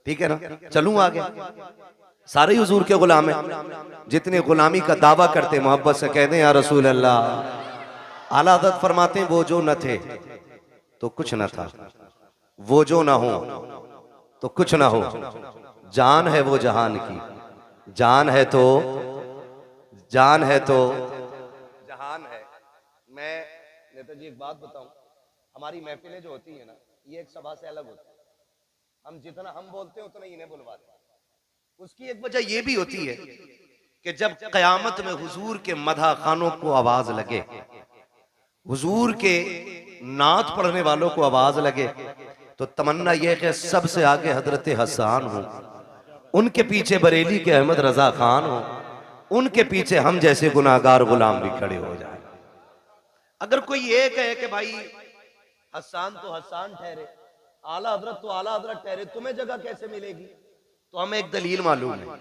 ठीक है ना, चलूं आगे। सारे हुजूर के गुलाम हैं, जितने गुलामी का दावा करते मोहब्बत से कहते हैं या रसूल अल्लाह। आला हज़रत फरमाते हैं वो जो न थे तो कुछ न था, वो जो ना हो तो कुछ ना हो, जान है वो जहान की, जान है तो जान है तो जहान है। मैं नेताजी एक बात बताऊं, हमारी महफिलें जो होती है ना, ये एक सभा से अलग होती है। हम जितना हम बोलते हैं उतना इन्हें बुलवाते हैं। उसकी एक वजह यह भी होती है कि जब कयामत में हुजूर के मदह खानों को आवाज लगे, हुजूर के नात पढ़ने वालों को आवाज लगे, तो तमन्ना यह कि सबसे आगे हजरत हसन हो, उनके पीछे बरेली के अहमद रजा खान हो, उनके पीछे हम जैसे गुनाहगार गुलाम भी खड़े हो जाए। अगर कोई ये कहे कि भाई हसन तो हसन ठहरे, आला हजरत तो आला हजरत ठहरे, तुम्हें जगह कैसे मिलेगी? तो हमें एक दलील मालूम है।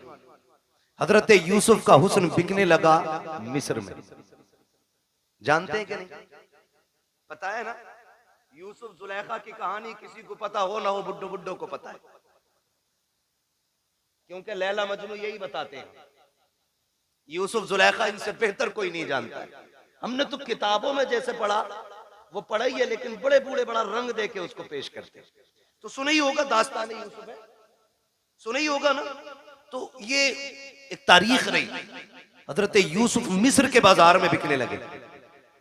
हजरत यूसुफ का हुस्न बिकने लगा मिस्र में, जानते हैं कि नहीं? पता है ना, यूसुफ जुलेखा की कहानी किसी को पता हो ना हो, बुड्ढो बुड्ढो को पता है, क्योंकि लैला मजनू यही बताते हैं। यूसुफ जुलेखा इनसे बेहतर कोई नहीं जानता है। हमने तो किताबों में जैसे पढ़ा वो पढ़ा ही है, लेकिन बड़े बूढ़े बड़ा रंग देके उसको पेश करते हैं। तो सुना ही होगा दास्तान यूसुफ है, सुना ही होगा ना। तो ये एक तारीख रही। हजरत यूसुफ मिस्र के बाजार में बिकने लगे,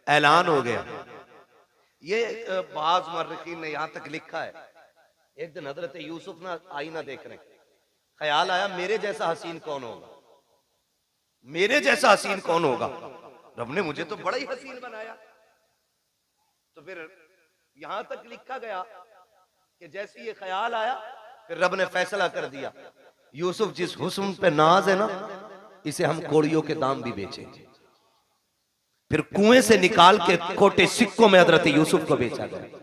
ऐलान हो गया। ये बाज मर्रखीन ने यहां तक लिखा है, एक दिन हजरत यूसुफ ना आईना देख रहे, ख्याल आया मेरे जैसा हसीन कौन होगा, मेरे जैसा हसीन कौन होगा, रब ने मुझे तो बड़ा ही हसीन बनाया। तो फिर यहां तक लिखा गया कि जैसे ये ख्याल आया, फिर रब ने फैसला कर दिया, यूसुफ जिस हुस्न पे नाज है ना, इसे हम कोड़ियों के दाम भी बेचेंगे। फिर कुएं से निकाल के खोटे सिक्कों में हजरत यूसुफ को बेचा गया।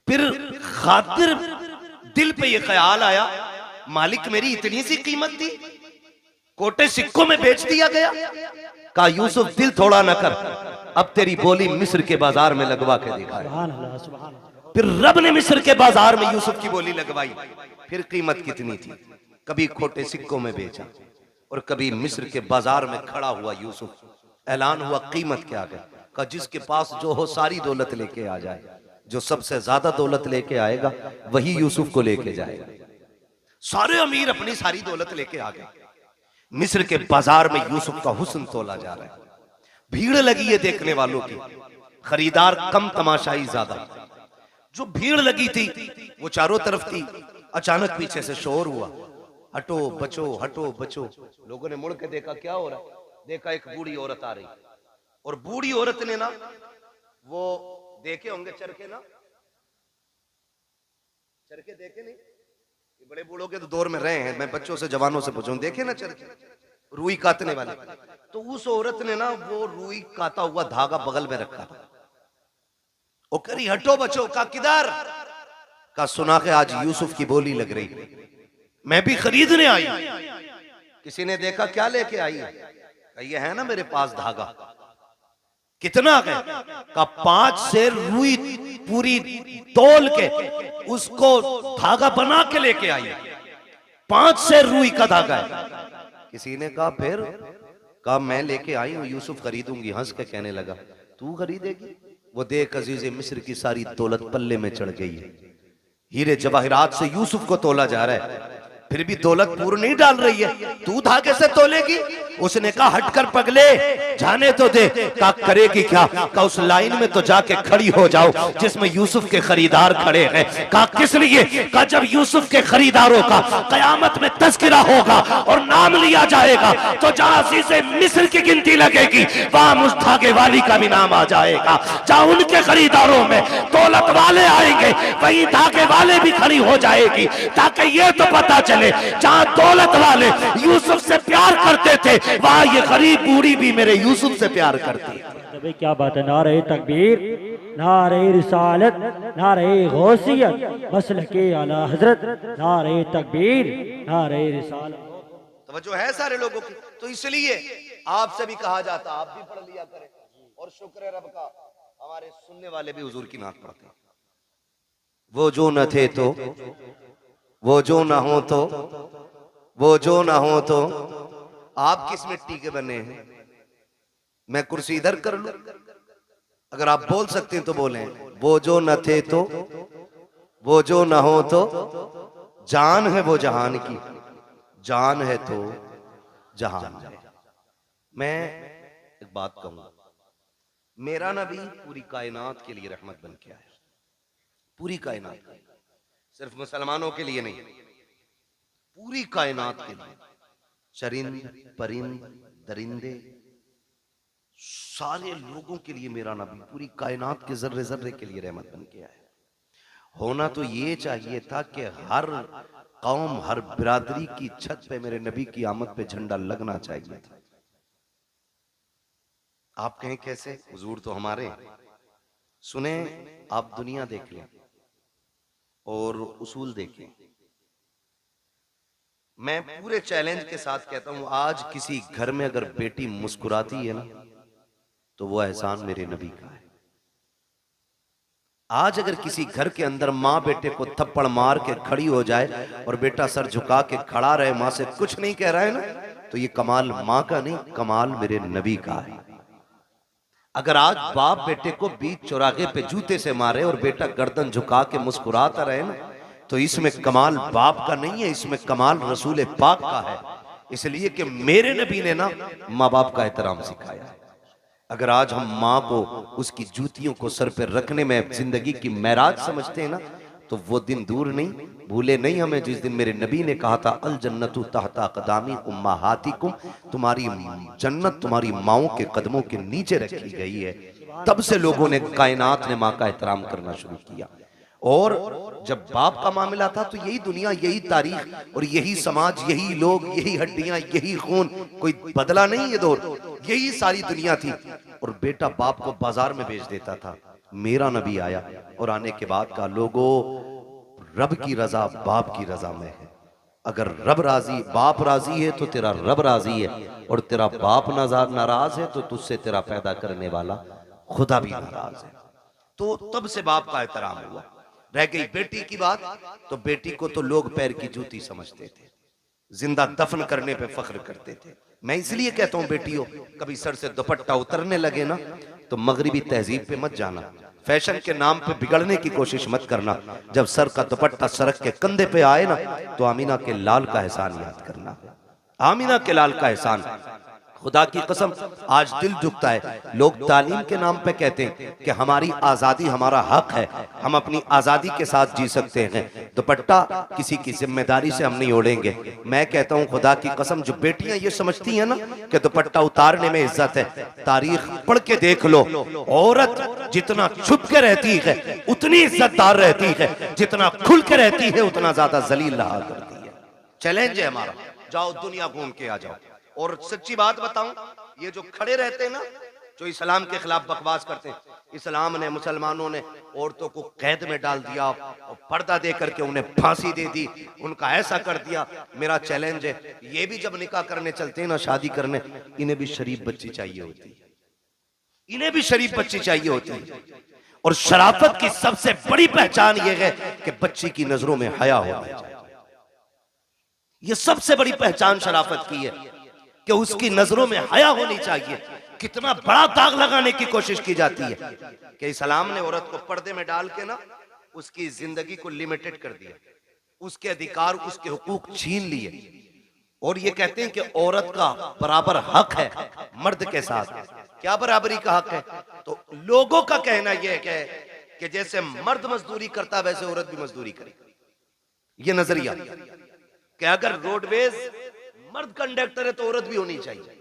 फिर खातिर दिल पे ये ख्याल आया, मालिक मेरी इतनी सी कीमत थी, कोटे सिक्कों में बेच दिया गया। कहा यूसुफ दिल थोड़ा न कर, अब तेरी बोली मिस्र के बाजार में लगवा के दिखाया। फिर रब ने मिस्र के बाजार में यूसुफ की बोली लगवाई। फिर कीमत कितनी थी, कभी खोटे सिक्कों में बेचा और कभी मिस्र के बाजार में खड़ा हुआ यूसुफ। ऐलान हुआ कीमत क्या है, का जिसके पास जो हो सारी दौलत लेके आ जाए, जो सबसे ज्यादा दौलत लेके आएगा वही यूसुफ को लेके जाएगा। सारे अमीर अपनी सारी दौलत लेके आ गए। मिस्र के बाजार में यूसुफ का हुस्न तोला जा रहा है, भीड़ लगी है देखने वालों की, खरीदार कम तमाशाई ज्यादा। जो भीड़ लगी थी वो चारों तरफ थी। अचानक पीछे से शोर हुआ, हटो बचो हटो बचो। लोगों ने मुड़ के देखा क्या हो रहा है, देखा एक बूढ़ी औरत आ रही, और बूढ़ी औरत ने ना, वो देखे होंगे चरखे ना, चरखे देखे नहीं, ये बड़े बूढ़ों के तो दौर में रहे हैं, मैं बच्चों से जवानों से पूछूं, देखे ना चरखे, रुई काटने वाले। तो उस औरत ने ना वो रुई काटा हुआ धागा बगल में रखा था, वो करी हटो बचो। का किधर? का सुना के आज यूसुफ की बोली लग रही, मैं भी खरीदने आई। किसी ने देखा क्या लेके आई है, ये है ना मेरे पास धागा। कितना है? का 5 सेर रुई पूरी तोल के उसको धागा बना के लेके आई। 5 सेर रुई का धागा है। किसी ने कहा फिर? कहा मैं लेके आई हूं, यूसुफ खरीदूंगी। हंस के कहने लगा तू खरीदेगी? वो देख अजीज मिस्र की सारी दौलत पल्ले में चढ़ गई है, हीरे जवाहिरात से यूसुफ को तोला जा रहा है, फिर भी दौलत पूरी नहीं डाल रही है, तू धागे से तोलेगी? उसने कहा हटकर पगले जाने तो दे। का करेगी क्या? का उस लाइन में तो जाके खड़ी हो जाओ जिसमें यूसुफ के खरीदार खड़े हैं। का किस लिए? का जब यूसुफ के खरीदारों का कयामत में तस्करा होगा और नाम लिया जाएगा, तो जहां अजीज़े मिस्र की गिनती लगेगी वहां उस धागे वाली का भी नाम आ जाएगा। जहां उनके खरीदारों में दौलत वाले आएंगे वही धागे वाले भी खड़ी हो जाएगी, ताकि ये तो पता चले जहां दौलत वाले यूसुफ से प्यार करते थे वहां ये गरीब बूढ़ी भी मेरे यूसुफ से प्यार करती है। क्या बात है, नारे तकबीर, नारे रिसालत, नारे गौसियत, मसलके आला हजरत, नारे तकबीर, नारे रिसालत। तवज्जो है सारे लोगों की। तो इसलिए आपसे भी कहा जाता आप भी पढ़ लिया करें, और शुक्र है रब का हमारे सुनने वाले भी हुजूर की नात पढ़ते हैं। वो जो न थे तो वो जो ना हो तो, वो जो ना हो तो। आप किस मिट्टी के बने हैं? मैं कुर्सी इधर कर लूं? अगर आप बोल सकते हैं तो बोलें। वो जो न थे तो, वो जो ना हो तो। जान है वो जहान की, जान है तो जहान है। मैं एक बात कहूंगा, मेरा नबी पूरी कायनात के लिए रहमत बन के आया, पूरी कायनात के लिए, सिर्फ मुसलमानों के लिए नहीं, पूरी कायनात के लिए। चरिंद परिंद दरिंदे सारे लोगों के लिए मेरा नबी पूरी कायनात के जर्रे जर्रे के लिए रहमत बन के आया। होना तो ये चाहिए था कि हर कौम हर बिरादरी की छत पे मेरे नबी की आमद पे झंडा लगना चाहिए था। आप कहें कैसे? हुजूर तो हमारे। सुने, आप दुनिया देख लें और उसूल देखें। मैं पूरे चैलेंज के साथ कहता हूं, आज किसी घर में अगर बेटी मुस्कुराती है ना, तो वो एहसान मेरे नबी का है। आज अगर किसी घर के अंदर माँ बेटे को थप्पड़ मार के खड़ी हो जाए और बेटा सर झुका के खड़ा रहे, माँ से कुछ नहीं कह रहा है ना, तो ये कमाल माँ का नहीं, कमाल मेरे नबी का है। अगर आज बाप बेटे को बीच चौराहे पे जूते से मारे और बेटा गर्दन झुका के मुस्कुराता रहे ना, तो इसमें कमाल बाप का नहीं है, इसमें कमाल रसूल पाक का है। इसलिए कि मेरे नबी ने ना माँ बाप का एहतराम सिखाया है। अगर आज हम माँ को उसकी जूतियों को सर पे रखने में जिंदगी की महराज समझते हैं ना, तो वो दिन दूर नहीं, भूले नहीं हमें जिस दिन मेरे नबी ने कहा था अल जन्नतु तहता क़दामी उम्महातिकुम, तुम्हारी जन्नत तुम्हारी माओं के कदमों के नीचे रखी गई है। तब से लोगों ने, कायनात ने माँ का एहतराम करना शुरू किया। और जब बाप का मामला था तो यही दुनिया, यही तारीख और यही समाज, यही लोग, यही हड्डियां, यही खून, कोई बदला नहीं ये दौर, यही सारी दुनिया थी। और बेटा बाप को बाजार में बेच देता था। मेरा नबी आया और आने के बाद का लोगों, रब की रजा बाप की रजा में है। अगर रब राजी, बाप राजी है तो तेरा रब राजी है, और तेरा बाप नाराज है तो तुझसे तेरा पैदा करने वाला खुदा भी नाराज है। तो तब से बाप का एहतराम हुआ। रह गई बेटी की बात, तो बेटी को तो लोग पैर की जूती समझते थे, जिंदा दफन करने पे फख्र करते थे। मैं इसलिए कहता हूं बेटियों, कभी सर से दुपट्टा उतरने लगे ना, तो मगरिबी तहजीब पे मत जाना, फैशन के नाम पे बिगड़ने की कोशिश मत करना। जब सर का दुपट्टा सरक के कंधे पे आए ना, तो आमीना के लाल का एहसान याद करना, आमीना के लाल का एहसान। खुदा की कसम आज दिल दुखता है, लोग तालीम के नाम पे कहते हैं कि हमारी आजादी हमारा हक है, हम अपनी आजादी के साथ जी सकते हैं, दुपट्टा किसी की जिम्मेदारी से हम नहीं ओढ़ेंगे। मैं कहता हूं खुदा की कसम, जो बेटियां ये समझती हैं ना कि दुपट्टा उतारने में इज्जत है, तारीख पढ़ के देख लो, औरत जितना छुप के रहती है उतनी इज्जतदार रहती है, जितना खुल के रहती है उतना ज्यादा जलील रहा करती है। चैलेंज है हमारा, जाओ दुनिया घूम के आ जाओ। और सच्ची बात बताऊं, ये जो खड़े रहते हैं ना, जो इस्लाम के खिलाफ बकवास करते हैं, इस्लाम ने, मुसलमानों ने औरतों को कैद में डाल दिया और पर्दा दे करके उन्हें फांसी दे दी, उनका ऐसा कर दिया। मेरा चैलेंज है, ये भी जब निकाह करने चलते हैं ना, शादी करने, इन्हें भी शरीफ बच्ची चाहिए होती है, इन्हें भी शरीफ बच्ची चाहिए होती है। और शराफत की सबसे बड़ी पहचान यह है कि बच्ची की नजरों में हया होना चाहिए। यह सबसे बड़ी पहचान शराफत की है कि उसकी नजरों में हया होनी चाहिए। कितना बड़ा दाग लगाने की कोशिश की जाती है कि इस्लाम ने औरत को पर्दे में डाल के ना उसकी जिंदगी को लिमिटेड कर दिया, उसके अधिकार, उसके हुकूक छीन लिए, और ये कहते हैं कि औरत का बराबर हक है मर्द के साथ। क्या बराबरी का हक है? तो लोगों का कहना यह है कि जैसे मर्द मजदूरी करता वैसे औरत भी मजदूरी करे। ये नजरिया कि अगर रोडवेज मर्द कंडक्टर है तो औरत भी होनी चाहिए,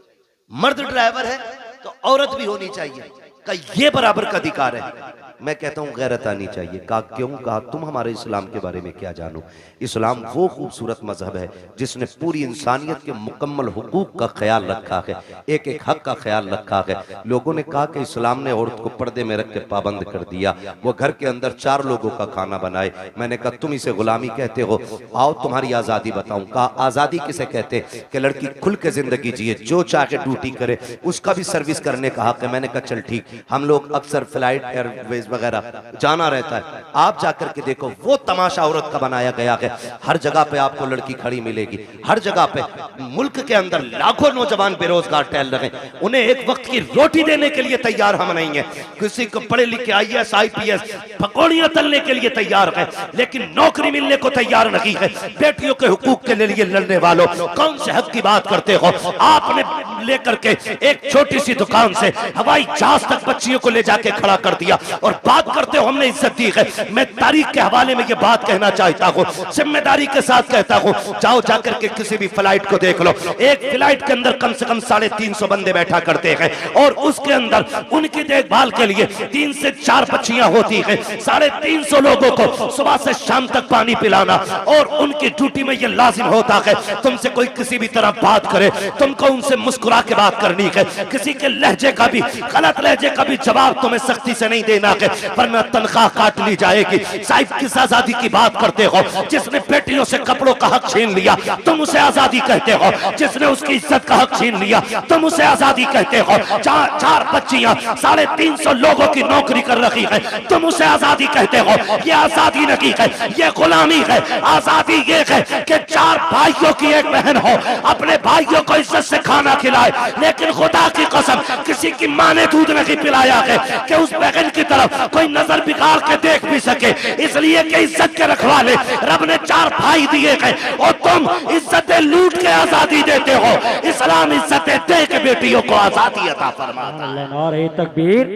मर्द ड्राइवर है तो औरत भी होनी चाहिए, का ये बराबर का अधिकार है। मैं कहता हूं गैरत आनी चाहिए। कहा क्यों? कहा तुम हमारे इस्लाम के बारे में क्या जानो। इस्लाम वो खूबसूरत मजहब है जिसने पूरी इंसानियत के मुकम्मल हुकूक का ख्याल रखा है, एक एक हक का ख्याल रखा है। लोगों ने कहा कि इस्लाम ने औरत को पर्दे में रख के पाबंद कर दिया, वो घर के अंदर 4 लोगों का खाना बनाए। मैंने कहा तुम इसे गुलामी कहते हो, आओ तुम्हारी आजादी बताऊं। कहा आजादी किसे कहते? कि लड़की खुल के जिंदगी जिए, जो चाहे ड्यूटी करे, उसका भी सर्विस करने का हक है। मैंने कहा चल ठीक, हम लोग अक्सर फ्लाइट एयरवेज वगैरह जाना रहता है, आप जाकर के देखो वो तमाशा औरत का बनाया गया है। हर जगह पे आपको लड़की खड़ी मिलेगी, हर जगह पे। मुल्क के अंदर लाखों नौजवान बेरोजगार टहल रहे हैं, उन्हें एक वक्त की रोटी देने के लिए तैयार हम नहीं है। किसी को पढ़े लिखे IAS IPS पकौड़ियां तलने के लिए तैयार है, लेकिन नौकरी मिलने को तैयार नहीं है। बेटियों के हुकूक के लिए लड़ने वालों, कौन से हक की बात करते हो? आपने लेकर के एक छोटी सी दुकान से हवाई जहाज तक बच्चियों को ले जाके खड़ा कर दिया और बात करते हो हमने इज्जत दी है। मैं तारीख के हवाले में ये बात कहना चाहता हूँ, जिम्मेदारी के साथ कहता हूँ, जाओ जाकर के किसी भी फ्लाइट को देख लो, एक फ्लाइट के अंदर कम से कम 350 बंदे बैठा करते हैं और उसके अंदर उनकी देखभाल के लिए 3 से 4 बच्चियां होती हैं। 350 लोगों को सुबह से शाम तक पानी पिलाना, और उनकी ड्यूटी में ये लाजिम होता है तुमसे कोई किसी भी तरह बात करे, तुमको उनसे मुस्कुरा के बात करनी है। किसी के लहजे का भी, गलत लहजे का भी जवाब तुम्हें सख्ती से नहीं देना है, वरना तनख्वाह काट ली जाएगी। साहिब किस आजादी की बात करते हो? जिसने बेटियों से कपड़ों का हक छीन लिया तुम उसे आजादी कहते हो? जिसने उसकी इज्जत का हक छीन लिया तुम उसे आजादी कहते हो? 4 बच्चियां 350 लोगों की नौकरी कर रही है, तुम उसे आजादी कहते हो? ये आजादी नहीं है, ये गुलामी है। आजादी ये है कि 4 भाइयों की एक बहन हो, अपने भाइयों को इज्जत से खाना खिलाए, लेकिन खुदा की कसम किसी की मां ने दूध नहीं पिलाया है कि उस बहन की तरफ कोई नजर बिगाड़ के देख भी सके, इसलिए कि इज्जत के रखवाले रब ने 4 भाई दिए हैं और तुम इज्जतें लूट के आजादी देते हो। इस्लाम इज्जतें दे के बेटियों को आजादी अता फरमाता है। नारे तकबीर,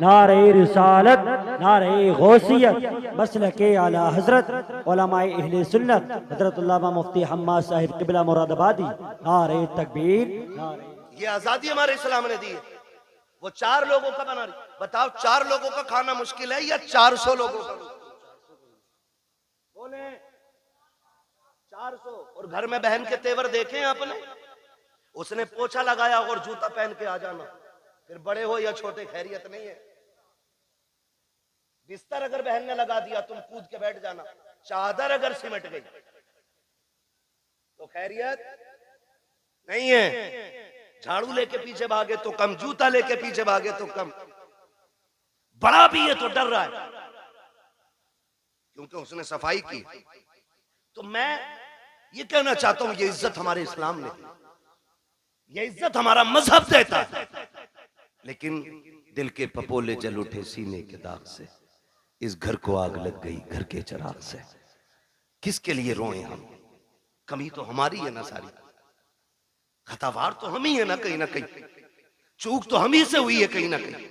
नारे रिसालत, नारे गौसियत, मसलके आला हजरत उलमाए अहले सुन्नत हजरत उल्लामा मुफ्ती हम्माद साहिब किबला मुरादाबादी। नारे तकबीर, नारे। ये आजादी हमारे इस्लाम ने दी है। वो 4 लोगों का बना रही, बताओ 4 लोगों का खाना मुश्किल है या 400 लोगों का? बोले 400। और घर में बहन के तेवर देखे आपने? उसने पोछा लगाया और जूता पहन के आ जाना, फिर बड़े हो या छोटे खैरियत नहीं है। बिस्तर अगर बहन ने लगा दिया तुम कूद के बैठ जाना, चादर अगर सिमट गई तो खैरियत नहीं है। झाड़ू लेके पीछे भागे तो कम, जूता लेके पीछे भागे तो कम। बड़ा भी है तो डर रहा है क्योंकि उसने सफाई की। तो मैं ये कहना चाहता हूं, ये इज्जत हमारे इस्लाम ने, ये इज्जत हमारा मजहब देता है। लेकिन दिल के पपोले जल उठे सीने के दाग से, इस घर को आग लग गई घर के चिराग से। किसके लिए रोए हम? कमी तो हमारी है ना सारी, खतावार तो हम ही है ना कहीं, चूक तो हम ही से हुई है कहीं ना कहीं।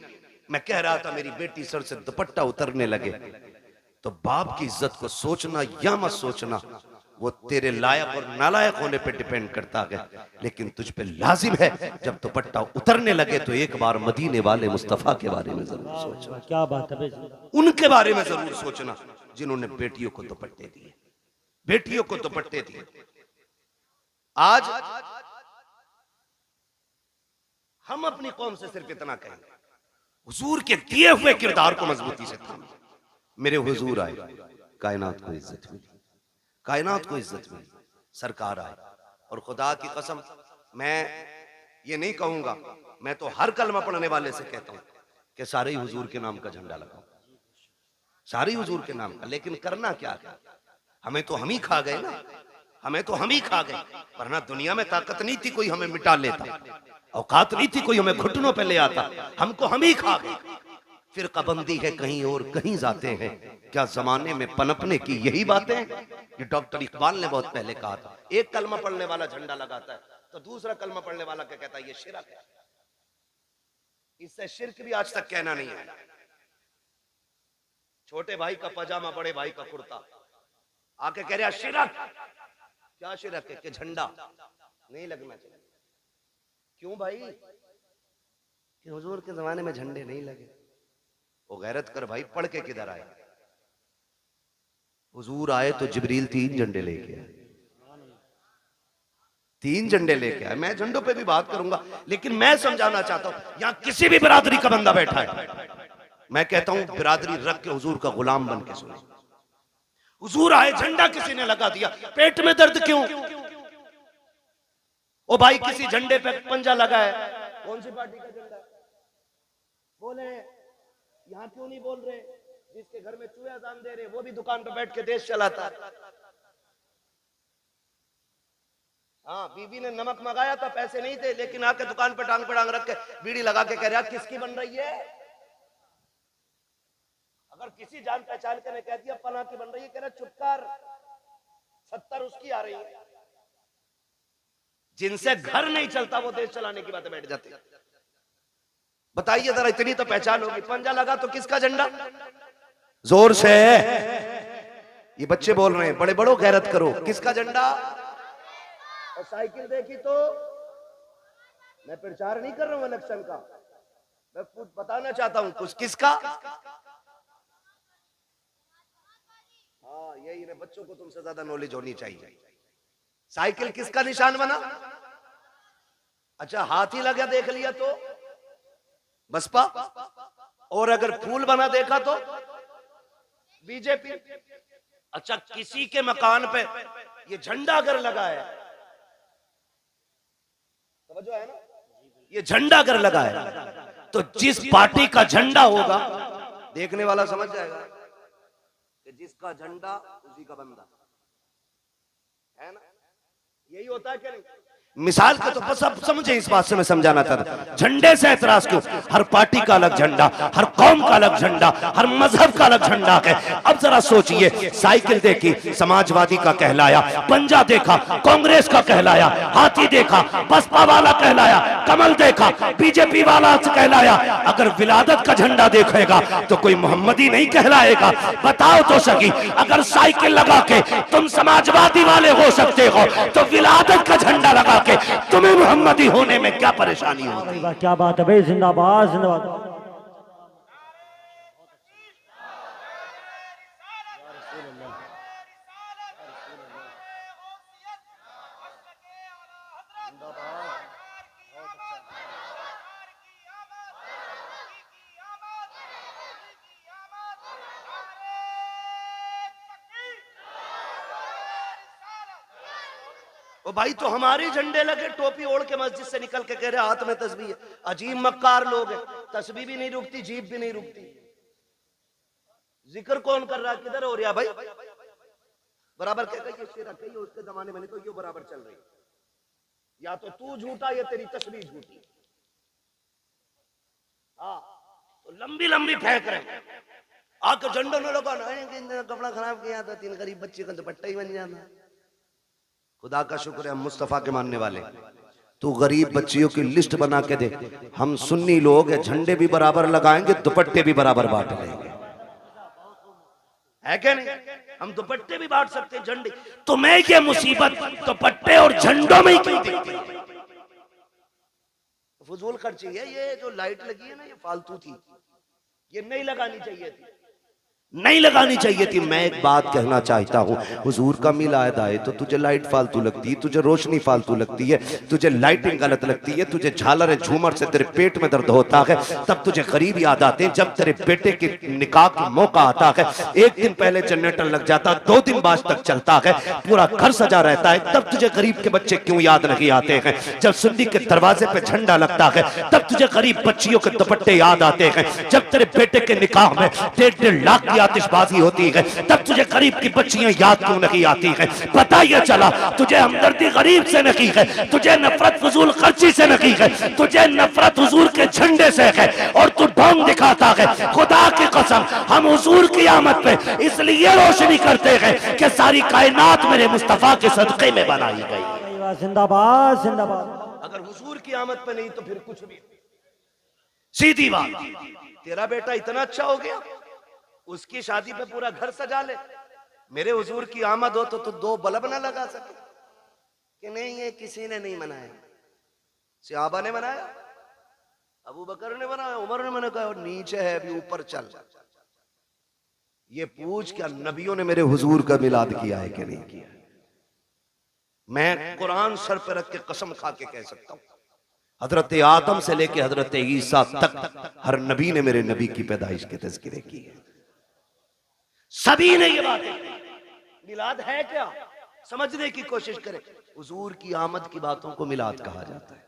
मैं कह रहा था मेरी बेटी सर से दुपट्टा उतरने लगे तो बाप की इज्जत को सोचना या मत सोचना वो तेरे लायक और नालायक होने पे डिपेंड करता है, लेकिन तुझ पे लाजिम है जब दुपट्टा उतरने लगे तो एक बार मदीने वाले मुस्तफा के बारे में जरूर सोचना। क्या बात है, उनके बारे में जरूर सोचना जिन्होंने बेटियों को दुपट्टे दिए, बेटियों को दुपट्टे दिए। आज हम अपनी कौम से सिर्फ इतना कहेंगे, हुजूर के दिए हुए किरदार को मजबूती से थामे। मेरे हुजूर आए, कायनात को इज्जत मिली, कायनात को इज्जत मिली, सरकार आए। और खुदा की कसम मैं ये नहीं कहूंगा, मैं तो हर कलमा पढ़ने वाले से कहता हूं कि सारे ही हुजूर के नाम का झंडा लगाओ, सारे ही हुजूर के नाम का। लेकिन करना क्या है? हमें तो हम ही खा गए ना, हमें तो हम ही खा गए, वरना दुनिया में ताकत नहीं थी कोई हमें मिटा लेता, औकात नहीं थी कोई हमें घुटनों पे ले आता, हमको हम ही खा गए। फिर कबंदी है कहीं और कहीं जाते हैं, क्या जमाने में पनपने की यही बातें? ये डॉक्टर इकबाल ने बहुत पहले कहा था, एक कलमा पढ़ने वाला झंडा लगाता है तो दूसरा कलमा पढ़ने वाला क्या कहता है? ये शिरक है। इससे शिरक भी आज तक कहना नहीं है। छोटे भाई का पजामा, बड़े भाई का कुर्ता, आके कह रहा शिरक। क्या शिरक है? कि झंडा नहीं लगना चाहिए। क्यों भाई? कि हुजूर के जमाने में झंडे नहीं लगे। वो गैरत कर भाई, पढ़ के किधर आए? हुजूर आए तो जिब्रील 3 झंडे लेके आए, 3 झंडे लेके आए। मैं झंडों पे भी बात करूंगा, लेकिन मैं समझाना चाहता हूं यहां किसी भी बिरादरी का बंदा बैठा है, मैं कहता हूं बिरादरी रख के हुजूर का गुलाम बन के सुने। हुजूर आए, झंडा किसी ने लगा दिया, पेट में दर्द क्यों? ओ भाई किसी झंडे पे पंजा लगा है, कौन सी पार्टी का झंडा है? बोले यहाँ क्यों नहीं बोल रहे? जिसके घर में चूहे अजान दे रहे वो भी दुकान पे बैठ के देश चलाता है। हाँ, बीवी ने नमक मंगाया था, पैसे नहीं थे, लेकिन आके दुकान पे टांग रख के बीड़ी लगा के कह रहा किसकी बन रही है? अगर किसी जान पहचान के ने कह दिया फलां की बन रही है, कह रहा चुप कर, 70 उसकी आ रही है। जिनसे घर नहीं चलता वो देश चलाने की बातें बैठ जाते। बताइए जरा, इतनी तो पहचान होगी। पंजा लगा तो किसका झंडा? जोर से, ये बच्चे बोल रहे हैं, बड़े बड़ो गैरत करो, किसका झंडा? और साइकिल देखी तो, मैं प्रचार नहीं कर रहा हूं इलेक्शन का, मैं खुद बताना चाहता हूं कुछ। किसका? हाँ, यही है, बच्चों को तुमसे ज्यादा नॉलेज होनी चाहिए। साइकिल किसका निशान बना? अच्छा, हाथी लगा देख लिया तो बसपा, और अगर फूल बना देखा तो बीजेपी। अच्छा, किसी के मकान पे ये झंडा अगर लगा है, समझो है ना, ये झंडा अगर लगा है तो जिस पार्टी का झंडा होगा देखने वाला समझ जाएगा कि जिसका झंडा उसी का बंदा है ना। यही होता है क्या नहीं? मिसाल के तो बस अब समझे, इस बात से मैं समझाना चाहता। झंडे से एतराज क्यों? हर पार्टी का अलग झंडा, हर कौम का अलग झंडा, हर मजहब का अलग झंडा है। अब जरा सोचिए, साइकिल देखी समाजवादी का कहलाया, पंजा देखा कांग्रेस का कहलाया, हाथी देखा बसपा वाला कहलाया, कमल देखा बीजेपी वाला कहलाया। अगर विलादत का झंडा देखेगा तो कोई मोहम्मदी नहीं कहलाएगा। बताओ तो सकी, अगर साइकिल लगा के तुम समाजवादी वाले हो सकते हो तो विलादत का झंडा लगा के तुम्हें मोहम्मदी होने में क्या परेशानी होती है? क्या बात है भाई, जिंदाबाद जिंदाबाद। ओ भाई, तो हमारे झंडे लगे, टोपी ओढ़ के मस्जिद से निकल के कह रहे हाथ में तस्बीह है। अजीब मक्कार लोग हैं, तस्बीह भी नहीं रुकती, जीभ भी नहीं रुकती। जिक्र कौन कर रहा, किधर हो रहा भाई? बराबर कह कहिए, उसके जमाने में नहीं तो ये बराबर चल रही। या तो तू झूठा या तेरी तस्बीह झूठी। हाँ, तो लंबी लंबी फेंक रहे, आके झंडों में लोग कपड़ा खराब किया था, 3 गरीब बच्चे का दुपट्टा ही बन जाता। खुदा का शुक्र है हम मुस्तफा के मानने वाले। तू गरीब बच्चियों की लिस्ट बना के दे, हम सुन्नी लोग झंडे भी बराबर लगाएंगे, दुपट्टे भी बराबर बांट लेंगे, है क्या नहीं? हम दुपट्टे भी बांट सकते हैं, झंडे। तुम्हें ये मुसीबत दुपट्टे और झंडों में ही क्यों दिखती? फजूल खर्ची है। ये जो लाइट लगी है ना, ये फालतू थी, ये नहीं लगानी चाहिए थी, नहीं लगानी चाहिए थी। मैं एक बात कहना चाहता हूँ, हुजूर का मिलाद आए तो तुझे लाइट फालतू लगती है, तुझे रोशनी फालतू लगती है, तुझे लाइटिंग गलत लगती है, तुझे झालर झूमर से तेरे पेट में दर्द होता है, तब तुझे गरीब याद आते हैं। जब तेरे बेटे के निकाह का मौका आता है, एक दिन पहले जनरेटर लग जाता, 2 दिन बाद तक चलता है, पूरा घर सजा रहता है, तब तुझे गरीब के बच्चे क्यों याद नहीं आते हैं? जब सुन्नी के दरवाजे पे झंडा लगता है, तब तुझे गरीब बच्चियों के दुपट्टे याद आते हैं। जब तेरे बेटे के निकाह में 1.5 लाख की आतिशबाजी होती है, तब तुझे गरीब की बच्चियां याद क्यों नहीं आती हैं? पता ये चला, तुझे हमदर्दी गरीब से नहीं है, तुझे नफरत फजूल खर्ची से नहीं है, तुझे नफरत हुजूर के झंडे से है, और तू ढोंग दिखाता है। खुदा की कसम, हम हुजूर की आमद पे इसलिए रोशनी करते हैं कि सारी कायनात मेरे मुस्तफा के सदक़े में बनाई गई। जिंदाबाद जिंदाबाद। अगर हुजूर की आमद पे नहीं तो फिर कुछ भी। सीधी बात, तेरा बेटा इतना अच्छा हो गया, उसकी शादी पे पूरा घर सजा ले, मेरे हुजूर की आमद हो तो 2 बल्ब ना लगा सके कि नहीं ये किसी ने नहीं मनाया, सहाबा ने मनाया, अबू बकर ने मनाया, उमर ने मनाया, और नीचे है अभी ऊपर चल। ये पूछ क्या नबियों ने मेरे हुजूर का मिलाद किया है कि नहीं किया? मैं कुरान सर पे रख के कसम खा के कह सकता हूं, हजरत आदम से लेके हजरत ईसा तक हर नबी ने मेरे नबी की पैदाइश के तज़किरे की है। सभी ने ये बात मिलाद है क्या समझने की कोशिश करें। हुजूर की आमद की बातों को मिलाद कहा जाता है।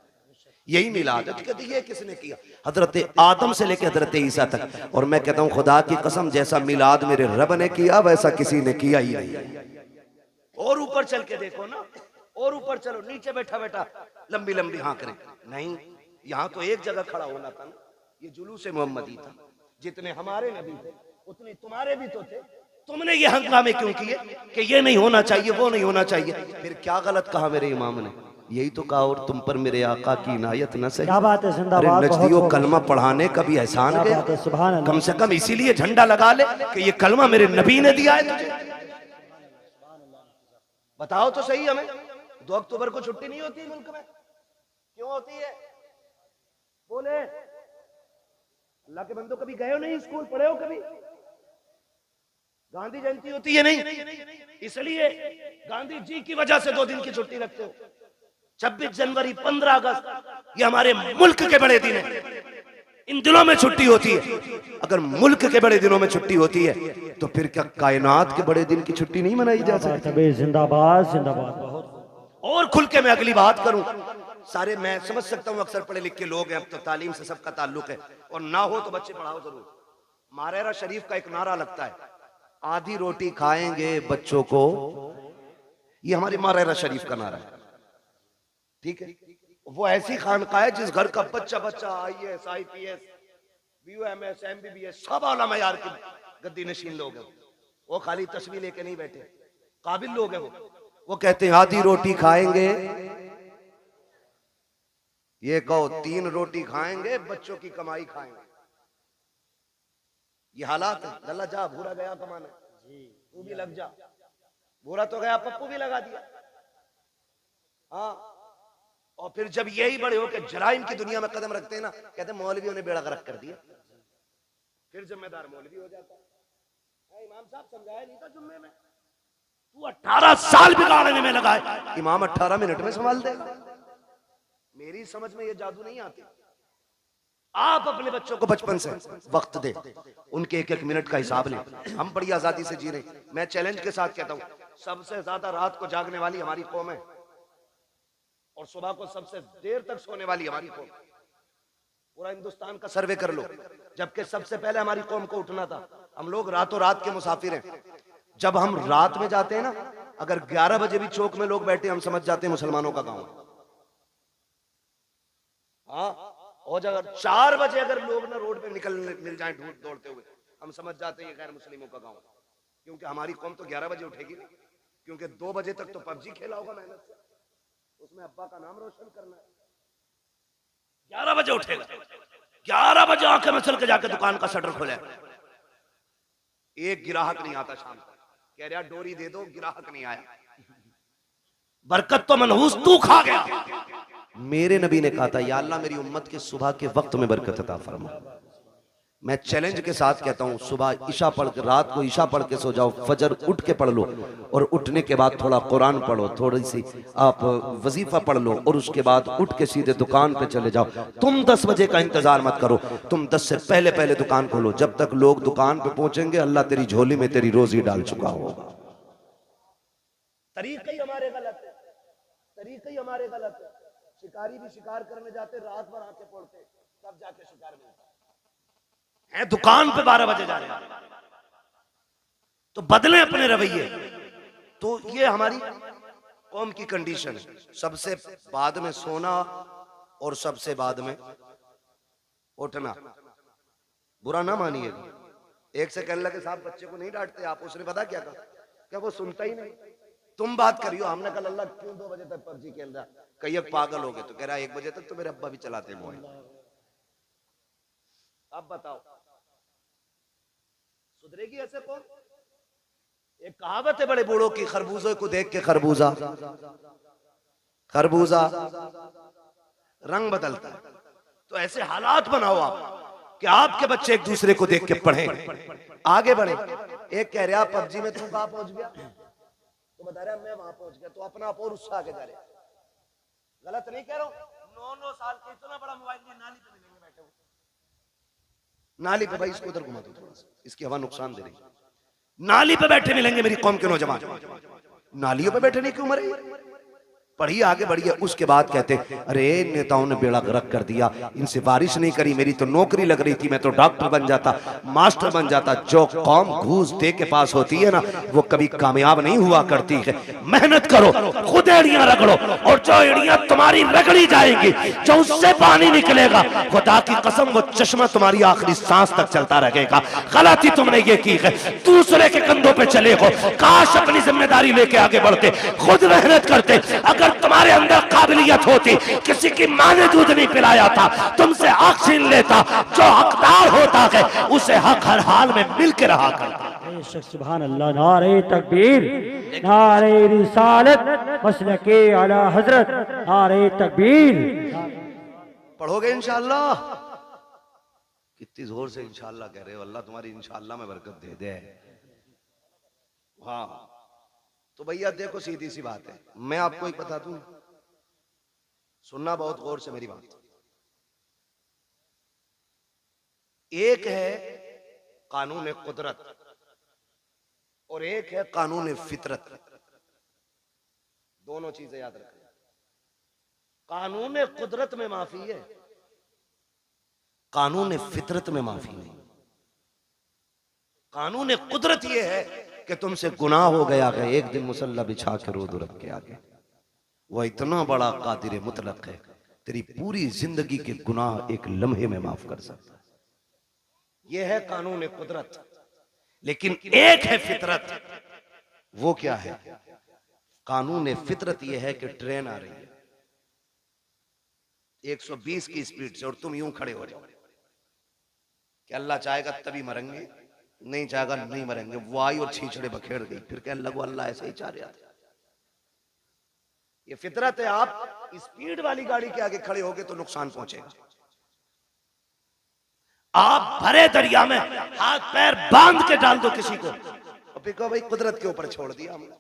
यही मिलाद है। तो कहते ये किसने किया? हजरत आदम से लेकर हजरत ईसा तक। और मैं कहता हूं खुदा की कसम, जैसा मिलाद मेरे रब ने किया वैसा किसी ने किया ही नहीं। और ऊपर चल के देखो ना, और ऊपर चलो, नीचे बैठा बैठा लंबी लंबी हाँ करे नहीं, यहाँ तो एक जगह खड़ा होना था ना। ये जुलूस मोहम्मदी था। जितने हमारे नबी थे उतने तुम्हारे भी तो थे। तुमने ये हंगामे क्यों किए कि ये नहीं होना चाहिए, वो नहीं होना चाहिए? फिर क्या गलत कहा मेरे इमाम ने? यही तो कहा, और तुम पर मेरे आका की इनायत न सही। क्या बात है, जिंदाबाद। अरे नजदियों कलमा पढ़ाने का भी एहसान गया, कम से कम इसीलिए झंडा लगा ले कि ये कलमा मेरे नबी ने दिया है तुझे। बताओ तो सही हमें, 2 अक्टूबर को छुट्टी नहीं होती मुल्क में? क्यों होती है? बोले अल्लाह के बंदो, कभी गए हो नहीं स्कूल, पढ़े हो कभी? गांधी जयंती होती है नहीं, इसलिए गांधी जी की वजह से 2 दिन की छुट्टी रखते हो। 26 जनवरी, 15 अगस्त ये हमारे मुल्क के बड़े दिन है, इन दिनों में छुट्टी होती है। अगर मुल्क के बड़े दिनों में छुट्टी होती है तो फिर क्या कायनात के बड़े दिन की छुट्टी नहीं मनाई जा सकती? जिंदाबाद जिंदाबाद। बहुत और खुल के मैं अगली बात करूं। सारे मैं समझ सकता हूं अक्सर पढ़े लिखे लोग हैं, अब तो तालीम से सबका ताल्लुक है, और ना हो तो बच्चे पढ़ाओ जरूर। मारेरा शरीफ का एक नारा लगता है, आधी रोटी खाएंगे बच्चों को, ये हमारी मारेरा शरीफ का नारा है। ठीक है, वो ऐसी खानका है जिस घर का बच्चा बच्चा IAS IPS BUMS MBBS सब आला मयार की गद्दी नशीन लोग हैं। वो खाली तस्वीर लेके नहीं बैठे, काबिल लोग हैं वो कहते हैं आधी रोटी खाएंगे, ये कहो 3 रोटी खाएंगे, बच्चों की कमाई खाएंगे। ये हालात है। लल्ला जा, भूरा गया कमाने, तू भी लग जा। भूरा तो गया, पप्पू भी लगा दिया। हाँ, और फिर जब यही बड़े होकर जराइम की दुनिया में कदम रखते हैं ना, कहते हैं मौलवियों ने बेड़ा गर्क कर दिया। फिर जिम्मेदार मौलवी हो जाता है। इमाम साहब समझाया नहीं था जुम्मे में? तू 18 साल बिगाड़ने में लगा है, इमाम 18 मिनट में संभाल देगा। मेरी समझ में ये जादू नहीं आती। आप अपने बच्चों को बचपन से वक्त दे, उनके 1-1 मिनट का हिसाब लें। हम बड़ी आजादी से जी रहे। मैं चैलेंज के साथ कहता हूं, सबसे ज्यादा रात को जागने वाली हमारी कौम है, और सुबह को सबसे देर तक सोने वाली हमारी कौम। पूरा हिंदुस्तान का सर्वे कर लो, जबकि सबसे पहले हमारी कौम को उठना था। हम लोग रातों रात के मुसाफिर हैं। जब हम रात में जाते हैं ना, अगर 11 बजे भी चौक में लोग बैठे, हम समझ जाते हैं मुसलमानों का गांव। हाँ, और अगर 4 बजे अगर लोग ना रोड पे निकल मिल जाए दौड़ते हुए, हम समझ जाते हैं ये गैर मुस्लिमों का गांव। क्योंकि हमारी कौम तो 11 बजे उठेगी ना, क्योंकि 2 बजे तक तो पबजी खेला होगा मेहनत से, उसमें अब्बा का नाम रोशन करना है। 11 बजे उठेगा, 11 बजे आके में चल के जाके दुकान का शटर खोले। एक गिराहक नहीं आता शाम को, कह रहा डोरी दे दो, गिराहक नहीं आया। बरकत तो मनहूस तू खा गया। मेरे नबी ने कहा था, या अल्लाह मेरी उम्मत के सुबह के वक्त में बरकत अता फरमा। मैं चैलेंज के साथ कहता हूं, सुबह ईशा पढ़ के, रात को ईशा पढ़ के सो जाओ, फजर उठ के पढ़ लो, और उठने के बाद थोड़ा कुरान पढ़ो, थोड़ी सी आप वजीफा पढ़ लो, और उसके बाद उठ के सीधे दुकान पे चले जाओ। तुम 10 बजे का इंतजार मत करो, तुम 10 से पहले पहले दुकान खोलो। जब तक लोग दुकान पे पहुंचेंगे, अल्लाह तेरी झोली में तेरी रोजी डाल चुका होगा। तरीका ही हमारे गलत है, तरीका ही हमारे गलत है। शिकारी भी शिकार करने जाते, रात भर आके पड़ते, तब जाके शिकार मिलता है। दुकान पे 12 बजे जा रहे हैं, तो बदले अपने रवैये। तो ये हमारी कौम की कंडीशन है। सबसे बाद में सोना और सबसे बाद में उठना। बुरा ना मानिएगा। एक से कहने लगे साहब बच्चे को नहीं डांटते आप, उसने पता क्या कहा, क्या वो सुनता ही नहीं। तुम बात करियो, हमने कहा अल्लाह क्यों 2 बजे तक पबजी खेल रहा, कहीं पागल हो गए? तो कह रहा 1 बजे तक तो मेरे अब्बा भी चलाते हैं मोबाइल। अब बताओ सुधरेगी ऐसे कौन? एक कहावत है बड़े बूढ़ों की, खरबूजे को देख के खरबूजा खरबूजा रंग बदलता है। तो ऐसे हालात बनाओ आप कि आपके बच्चे एक दूसरे को देख के पढ़ें, आगे बढ़े। एक कह रहा पबजी में तू कहां पहुंच गया, तो बता रहा मैं वहां पहुंच गया, तो अपना आप और उससे आगे जा रहे। गलत नहीं कह रहा हूं। 9-9 साल के इतना बड़ा मोबाइल लिए नाली पे मिलेंगे बैठे हुए, नाली पे। भाई इसको उधर घुमा दो थोड़ा सा, इसकी हवा नुकसान दे रही है। नाली पे बैठे मिलेंगे मेरी कौम के नौजवान। नालियों पे बैठने की उम्र है, पढ़िए, आगे बढ़िए। उसके बाद कहते अरे नेताओं ने बेड़ा गर्क कर दिया, इनसे बारिश नहीं करी, मेरी तो नौकरी लग रही थी, मैं तो डॉक्टर बन जाता, मास्टर बन जाता। जो कौम घूस दे के पास होती है ना, वो कभी कामयाब नहीं हुआ करती है। मेहनत करो, खुद एड़ियां रगड़ो, और जो एड़ियां तुम्हारी रगड़ी जाएंगी, जो उससे पानी निकलेगा, खुदा की कसम वो चश्मा तुम्हारी आखिरी सांस तक चलता रहेगा। गलती तुमने ये की है, दूसरे के कंधों पे चले हो। काश अपनी जिम्मेदारी लेके आगे बढ़ते, खुद मेहनत करते। अगर तुम्हारे अंदर काबिलियत होती, किसी की मां ने दूध नहीं पिलाया था, तुमसे हक छीन लेता। जो हकदार होता है उसे हक हर हाल में मिल के रहा करता। सुभान अल्लाह। नारे तकबीर, नारे रिसालत, मसलके आला हजरत, नारे तकबीर। पढ़ोगे इंशाअल्लाह? कितनी जोर से इंशाअल्लाह कह रहे हो। अल्लाह तुम्हारी इंशाअल्लाह में बरकत दे दे। हाँ तो भैया देखो, सीधी सी बात है, मैं आपको एक बता दूं, सुनना बहुत गौर से मेरी बात। एक है कानून कुदरत और एक है कानून फितरत। दोनों चीजें याद रखना। कानून कुदरत में माफी है, कानून फितरत में माफी नहीं। कानून कुदरत यह है कि तुमसे गुनाह हो गया है, एक दिन मुसल्ला बिछा के रो दो रब के आगे। वह इतना बड़ा कादिर मुतलक है, तेरी पूरी जिंदगी के गुनाह एक लम्हे में माफ कर सकता है। यह है कानून कुदरत। लेकिन एक है फितरत। वो क्या है? कानून फितरत यह है कि ट्रेन आ रही है 120 की स्पीड से और तुम यूं खड़े हो जाओ कि अल्लाह चाहेगा तभी मरेंगे, नहीं चाहेगा नहीं मरेंगे। वो आई और छीछड़े बखेड़ गई, फिर कहने लगो अल्लाह ऐसे ही चाह रहा था। ये फितरत है। आप स्पीड वाली गाड़ी के आगे खड़े होगे तो नुकसान पहुंचेगा। आप भरे दरिया में हाथ पैर बांध के डाल दो किसी को, और भाई कुदरत के ऊपर छोड़ दिया हमने।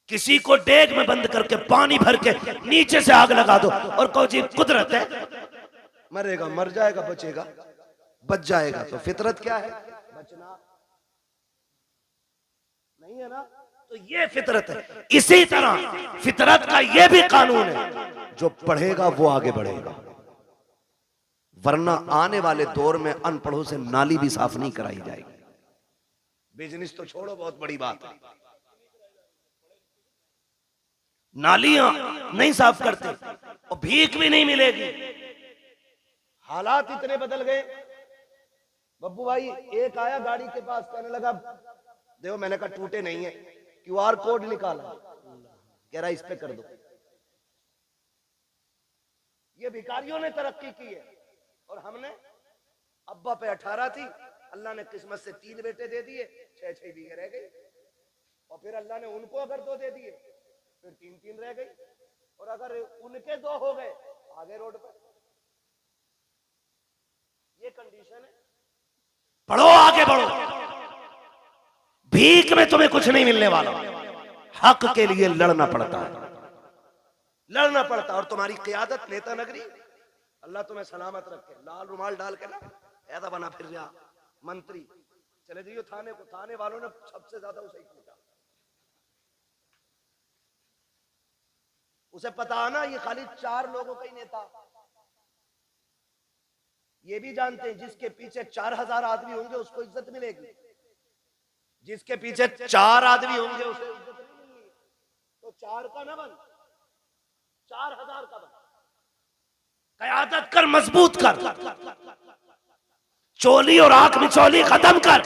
किसी को डेग में बंद करके पानी भर के नीचे से आग लगा दो और कहो जी कुदरत है, मरेगा मर जाएगा, बचेगा बच जाएगा। तो फितरत क्या है? बचना नहीं है ना, तो ये फितरत है। इसी तरह फितरत का ये भी कानून है, जो पढ़ेगा वो आगे बढ़ेगा, वरना आने वाले दौर में अनपढ़ों से नाली भी साफ नहीं कराई जाएगी। बिजनेस तो छोड़ो, बहुत बड़ी बात है, नालियां नहीं साफ करते और भीख भी नहीं मिलेगी। हालात इतने बदल गए। बब्बू भाई एक आया गाड़ी के पास, कहने लगा देखो, मैंने कहा टूटे नहीं है, QR कोड निकाला, कह रहा इस पे कर दो। ये भिखारियों ने तरक्की की है और हमने, अब्बा पे 18 थी, अल्लाह ने किस्मत से 3 बेटे दे दिए, 6 बीघे रह गई। और फिर अल्लाह ने उनको अगर 2 दे दिए, फिर 3 रह गई। और अगर उनके 2 हो गए, आगे रोड पर। ये कंडीशन है। पढ़ो, आगे बढ़ो। भीख में तुम्हें कुछ नहीं मिलने वाला, हक के लिए लड़ना पड़ता है, लड़ना पड़ता है। और तुम्हारी क़ियादत नेता नगरी, अल्लाह तुम्हें सलामत रखे, लाल रुमाल डाल के ना ऐसा बना फिर रहा मंत्री, चले जाइए थाने को, थाने वालों ने सबसे ज्यादा उसे ही कूटा। उसे पता ना ये खाली 4 लोगों का ही नेता। ये भी जानते हैं जिसके पीछे 4000 आदमी होंगे उसको इज्जत मिलेगी, जिसके पीछे 4 आदमी होंगे उसे इज्जत नहीं मिलेगी। तो 4 का ना बन, 4000 का बन। क़यादत कर, मजबूत कर, चोली और आंख में चोली खत्म कर,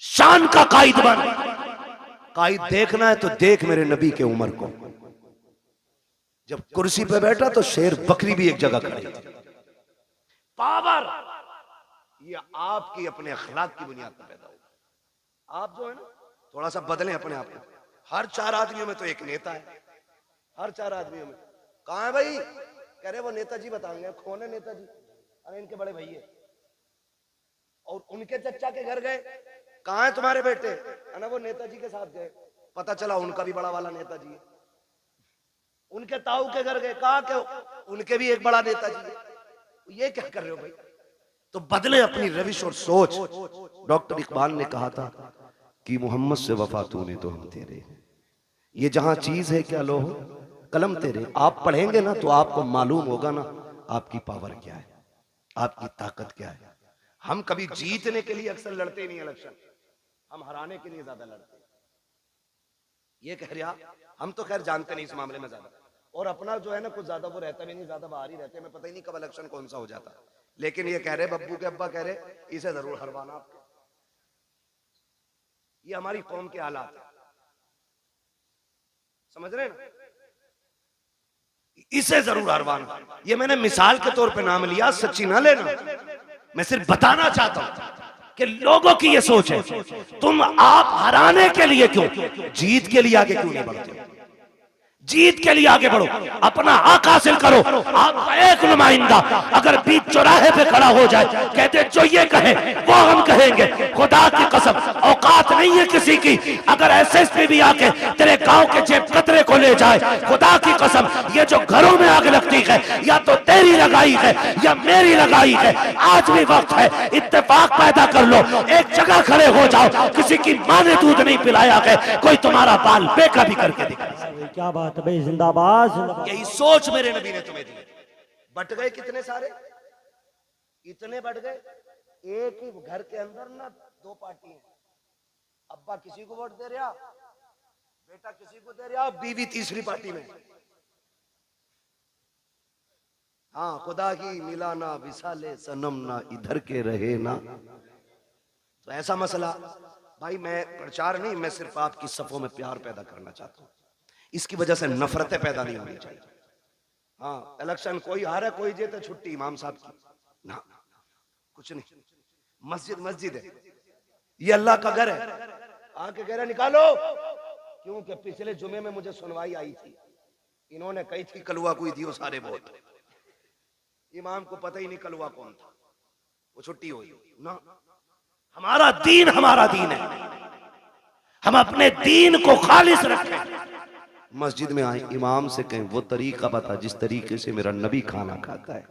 शान का कायद बन। कायद देखना है तो देख मेरे नबी के उमर को, जब कुर्सी पे बैठा तो शेर बकरी भी एक जगह खड़ी थी। पावर ये आपकी अपने अखलाक की बुनियाद पर पैदा होगा। आप जो है ना थोड़ा सा बदलें अपने आप को। हर 4 आदमियों में तो एक नेता है, हर 4 आदमियों में। कहाँ है भाई? कह रहे वो नेताजी बताएंगे। कौन है नेताजी? अरे इनके बड़े भैया। और उनके चचा के घर गए, कहाँ है तुम्हारे बेटे? अरे वो नेताजी के साथ गए, पता चला उनका भी बड़ा वाला नेताजी है। उनके ताऊ के घर गए, कहा के उनके भी एक बड़ा नेताजी है। ये क्या कर रहे हो भाई? तो बदले अपनी रविश और सोच। डॉक्टर इकबाल ने कहा था कि मोहम्मद से वफा तूने तो हम तेरे, ये जहां चीज है क्या लो कलम तेरे, आप पढ़ेंगे ना तो आपको मालूम होगा ना आपकी पावर क्या है, आपकी ताकत क्या है। हम कभी जीतने के लिए अक्सर लड़ते नहीं इलेक्शन, हम हराने के लिए ज्यादा लड़ते हैं। ये कह रहा हम तो खैर जानते नहीं इस मामले में ज्यादा, और अपना जो है ना कुछ ज्यादा वो रहता भी नहीं, ज्यादा बाहर ही रहते हैं, मैं पता ही नहीं कब इलेक्शन कौन सा हो जाता। लेकिन ये कह रहे बब्बू के अब्बा कह रहे इसे जरूर हरवाना आपको। ये हमारी कौम के हालात है, समझ रहे ना, इसे जरूर हरवाना। ये मैंने मिसाल के तौर पे नाम लिया, सच्ची ना लेना, मैं सिर्फ बताना चाहता हूं कि लोगों की ये सोच है तुम आप हराने के लिए क्यों, जीत के लिए आगे क्यों नहीं बढ़ते। जीत के लिए आगे बढ़ो, अपना हक हासिल करो। आपका एक नुमाइंदा अगर बीच चौराहे पे खड़ा हो जाए, कहते जो ये कहे वो हम कहेंगे, खुदा की कसम औकात नहीं है किसी की। अगर एसएसपी भी आके तेरे गांव के जेब कतरे को ले जाए, खुदा की कसम ये जो घरों में आग लगती है या तो तेरी लगाई है या मेरी लगाई है, आज भी वक्त है इत्तेफाक पैदा कर लो, एक जगह खड़े हो जाओ। किसी की माँ ने दूध नहीं पिलाया है, कोई तुम्हारा बाल बेका भी करके दिखाए। क्या बात है भाई, जिंदाबाद जिंदाबाद। यही सोच मेरे नबी ने तुम्हें दी। बट गए कितने सारे, इतने बढ़ गए, एक ही घर के अंदर ना दो पार्टी हैं, अब्बा किसी को वोट दे रहा, बेटा किसी को दे रहा, बीवी तीसरी पार्टी में। हाँ, खुदा की मिला ना विसाले सनम ना इधर के रहे ना। तो ऐसा मसला भाई, मैं प्रचार नहीं, मैं सिर्फ आपकी सफों में प्यार पैदा करना चाहता हूं। इसकी वजह से नफरतें पैदा नहीं होनी चाहिए। हाँ, इलेक्शन कोई हारे कोई जीते, छुट्टी इमाम साहब की ना, कुछ नहीं। मस्जिद मस्जिद है, ये अल्लाह का घर है, आके कह रहे निकालो। क्योंकि पिछले जुमे में मुझे सुनवाई आई थी, इन्होंने कही थी कलुआ कोई दियो सारे वोट, इमाम को पता ही नहीं कलुआ कौन था, वो छुट्टी हुई ना। हमारा दीन है, हम अपने दीन को खालिस रखें। मस्जिद में आए, इमाम से कहें वो तरीका बता जिस तरीके से मेरा नबी खाना खाता है,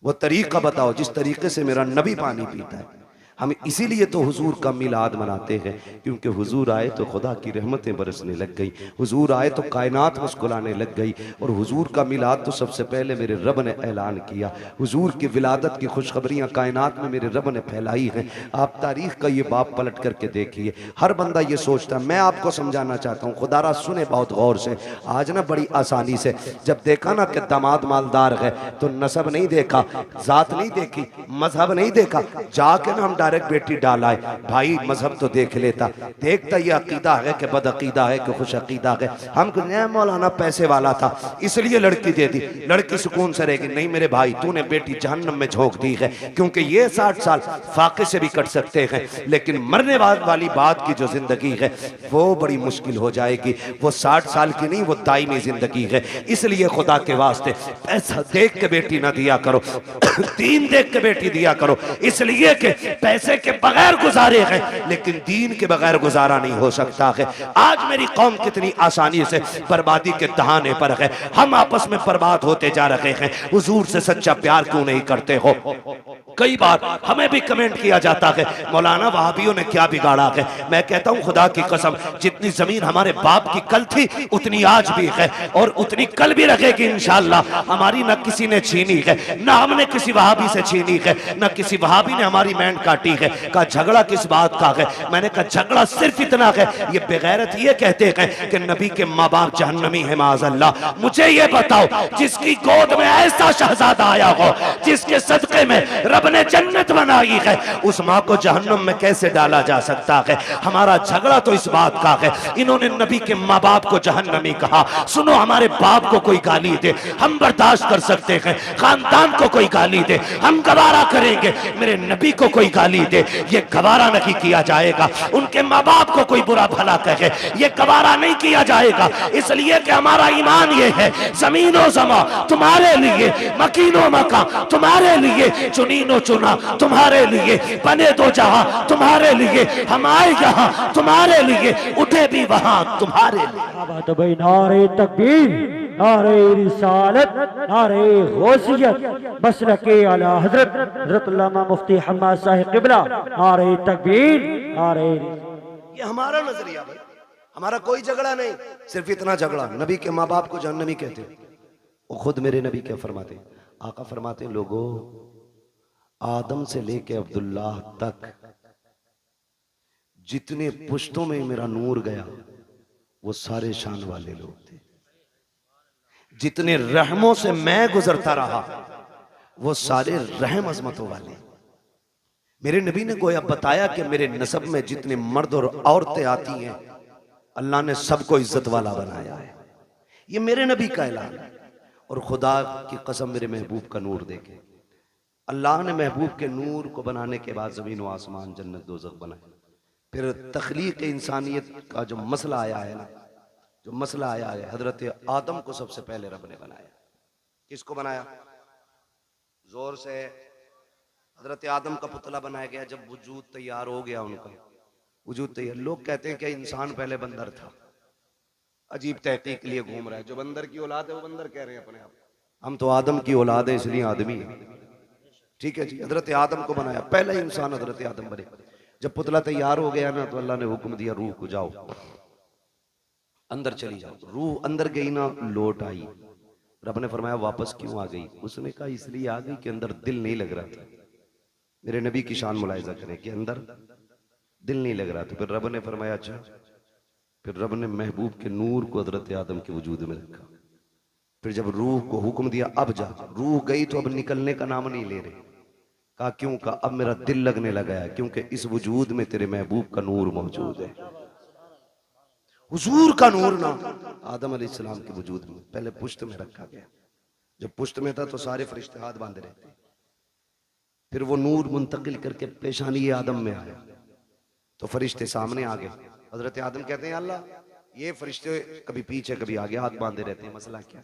वो तरीका बताओ जिस तरीके से मेरा नबी पानी पीता है। हम इसीलिए तो हुजूर का मिलाद मनाते हैं, क्योंकि हुजूर आए तो खुदा की रहमतें बरसने लग गई, हुजूर आए तो कायनात मुस्कुराने लग गई। और हुजूर का मिलाद तो सबसे पहले मेरे रब ने ऐलान किया, हुजूर की विलादत की खुशखबरियाँ कायनात में मेरे रब ने फैलाई हैं। आप तारीख का ये बाप पलट करके देखिए, हर बंदा ये सोचता, मैं आपको समझाना चाहता हूँ, खुदारा सुने बहुत गौर से। आज ना बड़ी आसानी से जब देखा ना कि दामाद मालदार है तो नसब नहीं देखा, जात नहीं देखी, मजहब नहीं देखा, जाके ना हम डायरेक्ट बेटी डाला है। भाई मजहब तो देख लेता, देखता ये अकीदा है कि बद अकीदा है कि खुश अकीदा है। हम मौलाना पैसे वाला था इसलिए लड़की दे दी, लड़की सुकून से रहेगी। नहीं मेरे भाई, तूने बेटी जहन्नम में झोंक दी है, क्योंकि ये 60 साल फाके से भी कट सकते हैं, लेकिन मरने वाली बात की जो जिंदगी है वो बड़ी मुश्किल हो जाएगी। वो 60 साल की नहीं, वो दायमी जिंदगी है। इसलिए खुदा के वास्ते पैसा देख के बेटी ना दिया करो, दीन देख के बेटी दिया करो। इसलिए कि पैसे के बगैर गुजारे हैं, लेकिन दीन के बगैर गुजारा नहीं हो सकता है। आज मेरी कौम कितनी आसानी से बर्बादी के दहाने पर है, हम आपस में बर्बाद होते जा रहे हैं। हुजूर से सच्चा प्यार क्यों नहीं करते हो? कई बार हमें भी कमेंट किया जाता है, मौलाना वहाबियों ने क्या बिगाड़ा है। मैं कहता हूं खुदा की कसम, जितनी जमीन हमारे बाप की कल थी उतनी आज भी है और उतनी कल भी रहेगी इंशाअल्लाह। हमारी न किसी ने छीनी है, न हमने किसी वहाबी से छीनी है, न किसी वहाबी ने हमारी मैंड काटी है। का झगड़ा किस बात का है? मैंने कहा झगड़ा सिर्फ इतना है, ये बेगैरत ये कहते हैं कि नबी के माँ बाप जहन्नमी है माज़अल्लाह। मुझे ये बताओ, जिसकी गोद में ऐसा शहजादा आया हो, जिसके सदके में रब ने जन्नत बनाई है, उस माँ को जहन्नम में कैसे डाला जा सकता है? हमारा झगड़ा तो इस बात का है, इन्होंने नबी के माँ बाप को जहन्नमी कहा। सुनो, हमारे बाप को कोई गाली दे हम बर्दाश्त कर सकते हैं, खानदान को कोई गाली दे हम गवारा करेंगे, मेरे नबी को कोई गाली दे ये गवारा नहीं किया जाएगा। उनके माँ बाप को कोई बुरा भला कहे ये गवारा नहीं किया जाएगा, इसलिए कि हमारा ईमान ये है, जमीनो जमा तुम्हारे लिए, मकीनो मका तुम्हारे लिए, चुनीनो चुना तुम्हारे लिए, बने दो जहां तुम्हारे लिए, हम आए यहाँ तुम्हारे लिए, उठे भी वहां तुम्हारे लिए। भाई नारे तकबीर, नारे रिसालत, नारे गौसियत, मसलके आला हजरत हजरत अल्लामा मुफ्ती हम्माद साहिब क़िबला, नारे तकबीर, नारे। ये हमारा नजरिया भाई, हमारा कोई झगड़ा नहीं, सिर्फ इतना झगड़ा नबी के माँ बाप को जहन्नमी कहते हो। वो खुद मेरे नबी क्या फरमाते, आका फरमाते, लोगों आदम से लेके अब्दुल्ला तक जितने पुश्तों में मेरा नूर गया वो सारे शान वाले लोग थे। जितने रहमों से मैं गुजरता रहा वो सारे रहम अजमतों वाले। मेरे नबी ने गोया बताया कि मेरे नसब में जितने मर्द और औरतें आती हैं अल्लाह ने सबको इज्जत वाला बनाया है। ये मेरे नबी का ऐलान है। और खुदा की कसम मेरे महबूब का नूर देखे, अल्लाह ने महबूब के नूर को बनाने के बाद जमीन व आसमान जन्नत दोज़ख बनाए। फिर तख्लीक इंसानियत का जो मसला आया है ना, जो मसला आया है, हजरत आदम को सबसे पहले रब ने बनाया। किसको बनाया? जोर से। हजरत आदम का पुतला बनाया गया। जब वजूद तैयार हो गया, उनका वजूद तैयार, लोग कहते हैं कि इंसान पहले बंदर था। अजीब तहकीक के लिए घूम रहा है। जो बंदर की औलाद है वो बंदर कह रहे हैं अपने आप। हम तो आदम की औलाद है इसलिए आदमी है। ठीक है जी, हजरत आदम को बनाया, पहला इंसान हजरत आदम बने। जब पुतला तैयार हो गया ना तो अल्लाह ने हुक्म दिया, रूह को जाओ अंदर चली जाओ। रूह अंदर गई ना, लौट आई। रब ने फरमाया वापस क्यों आ गई? उसने कहा इसलिए आ गई कि अंदर दिल नहीं लग रहा था। मेरे नबी की शान मुलाहिजा करें कि अंदर दिल नहीं लग रहा था। फिर रब ने फरमाया अच्छा। फिर रब ने महबूब के नूर को हजरत आदम के वजूद में रखा। फिर जब रूह को हुक्म दिया अब जा, रूह गई तो अब निकलने का नाम नहीं ले रहे। कहा क्यों? कहा अब मेरा दिल लगने लगा है, क्योंकि इस वजूद में तेरे महबूब का नूर मौजूद है। हुजूर का नूर ना आदम अलैहिस्सलाम के वजूद में पहले पुश्त में रखा गया। जब पुश्त में था तो सारे फरिश्ते हाथ बांधे रहते। फिर वो नूर मुंतकिल करके पेशानी आदम में आया तो फरिश्ते सामने आ गए। हजरत आदम कहते हैं अल्लाह ये फरिश्ते कभी पीछे कभी आगे हाथ बांधे रहते हैं, मसला क्या?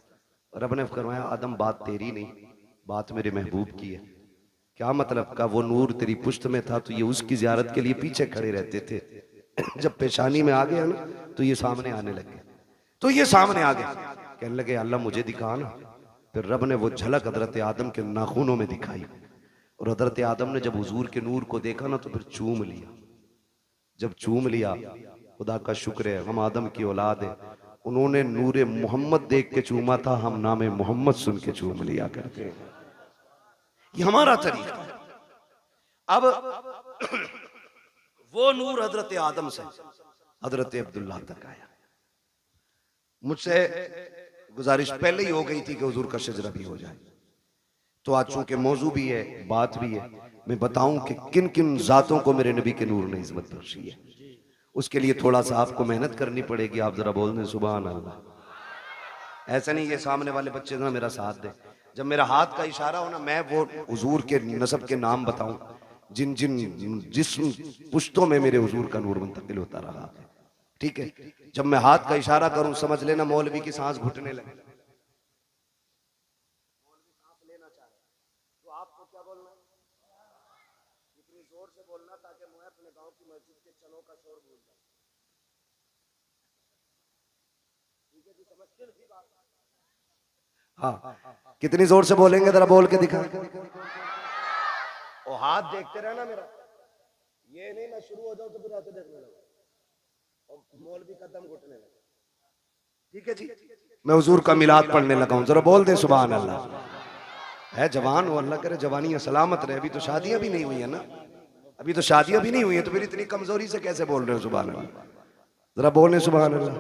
रब ने फरमाया आदम बात तेरी नहीं, बात मेरे महबूब की है। क्या मतलब? का वो नूर तेरी पुश्त में था तो ये उसकी जियारत के लिए पीछे खड़े रहते थे। जब पेशानी में आ गया ना तो ये सामने आने लगे। तो ये सामने आ गए, कहने लगे अल्लाह मुझे दिखा ना। फिर रब ने वो झलक हजरत आदम के नाखूनों में दिखाई। और हजरत आदम ने जब हुजूर के नूर को देखा ना तो फिर चूम लिया। जब चूम लिया, खुदा का शुक्र है हम आदम की औलाद है। उन्होंने नूरे मोहम्मद देख के चूमा था, हम नामे मोहम्मद सुन के चूम लिया करते हैं। ये हमारा तरीका है। अब वो नूर हजरत आदम से हजरत अब्दुल्ला तक आया। मुझसे गुजारिश पहले ही हो गई थी कि हुजूर का शजरा भी हो जाए, तो आज चूंकि मौजू भी है, बात भी है, मैं बताऊं कि किन किन जातों को मेरे नबी के नूर ने इज्जत बख्शी है। उसके लिए थोड़ा सा आपको मेहनत करनी पड़ेगी। आप जरा बोल दें सुभान अल्लाह। ऐसा नहीं ये सामने वाले बच्चे ना मेरा साथ दे। जब मेरा हाथ का इशारा हो ना, मैं वो हुजूर के नसब के नाम बताऊं जिन जिन जिस पुश्तों में मेरे हुजूर का नूर मुंतकिल होता रहा। ठीक है, जब मैं हाथ का इशारा करूं समझ लेना मौलवी की सांस घुटने लगे। हाँ, कितनी जोर से बोलेंगे जरा बोल के दिखा। और हाथ देखते रहना मेरा, ये नहीं मैं शुरू हो जाऊं तो फिर ऐसे देखने लगा और मौलवी का दम घुटने लगा। ठीक है जी, मैं हुजूर का मिलाद पढ़ने लगा हूं, जरा बोल दे सुभान अल्लाह। है जवान हो, अल्लाह करे जवानियां सलामत रहे। अभी तो शादियां भी नहीं हुई है ना, अभी तो शादियां भी नहीं हुई है, तो फिर इतनी कमजोरी से कैसे बोल रहे हो सुभान अल्लाह? जरा बोले सुभान अल्लाह।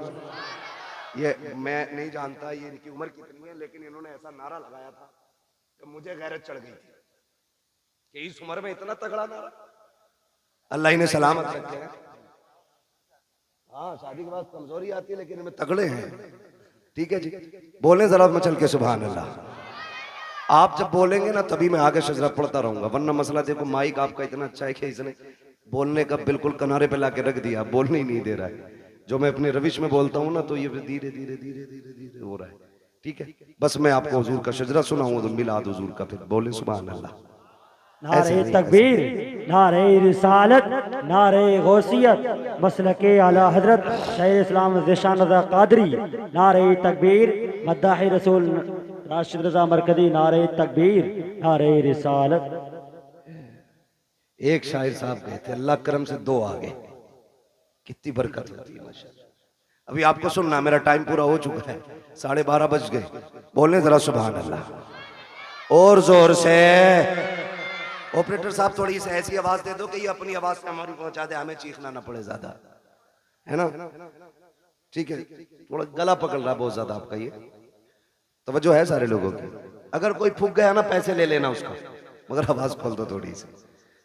ये मैं नहीं जानता ये इनकी उम्र कितनी है, लेकिन इन्होंने ऐसा नारा लगाया था कि मुझे गैरत चढ़ गई थी कि इस उम्र में इतना तगड़ा नारा। अल्लाह इन्हें सलामत रखे हैं। हाँ, शादी के बाद कमजोरी आती है लेकिन इनमें तगड़े हैं। ठीक है जी, बोले जरा मचल के सुभान अल्लाह। आप जब बोलेंगे ना तभी मैं आगे शजरा पढ़ता रहूंगा, वरना मसला देखो माइक आपका इतना अच्छा है कि इसने बोलने का बिल्कुल किनारे पे लाके रख दिया, बोलने ही नहीं दे रहा है। जो मैं अपने रविश में बोलता हूँ ना तो ये धीरे धीरे धीरे धीरे धीरे हो रहा है। ठीक है, बस मैं आपको हुजूर का शजरा सुनाऊंगा तो मिलाद हुजूर का, फिर बोले सुभान अल्लाह। नारे तकबीर, नारे रिसालत, नारे गौसियत, मसलके आला हजरत शाह इस्लाम ज़िशान रज़ा क़ादरी, नारे तकबीर, मद्दाह रसूल राशिद रज़ा मरकज़ी, नारे तकबीर, नारे रिसालत। एक शायर साहब गए थे, अल्लाह करम से दो आ गए। कितनी बरकत होती है माशाअल्लाह। अभी आपको सुनना, मेरा टाइम पूरा हो चुका है, 12:30 बज गए। बोलने जरा सुभान अल्लाह और जोर से। ऑपरेटर साहब थोड़ी सी ऐसी आवाज दे दो कि ये अपनी आवाज से हमारी पहुंचा दे, हमें चीखना ना पड़े ज्यादा, है ना? ठीक है, थोड़ा गला पकड़ रहा बहुत ज्यादा आपका, ये तवज्जो है सारे लोगों की। अगर कोई फूक गया ना पैसे ले लेना उसका, मगर आवाज खोल दो थोड़ी सी।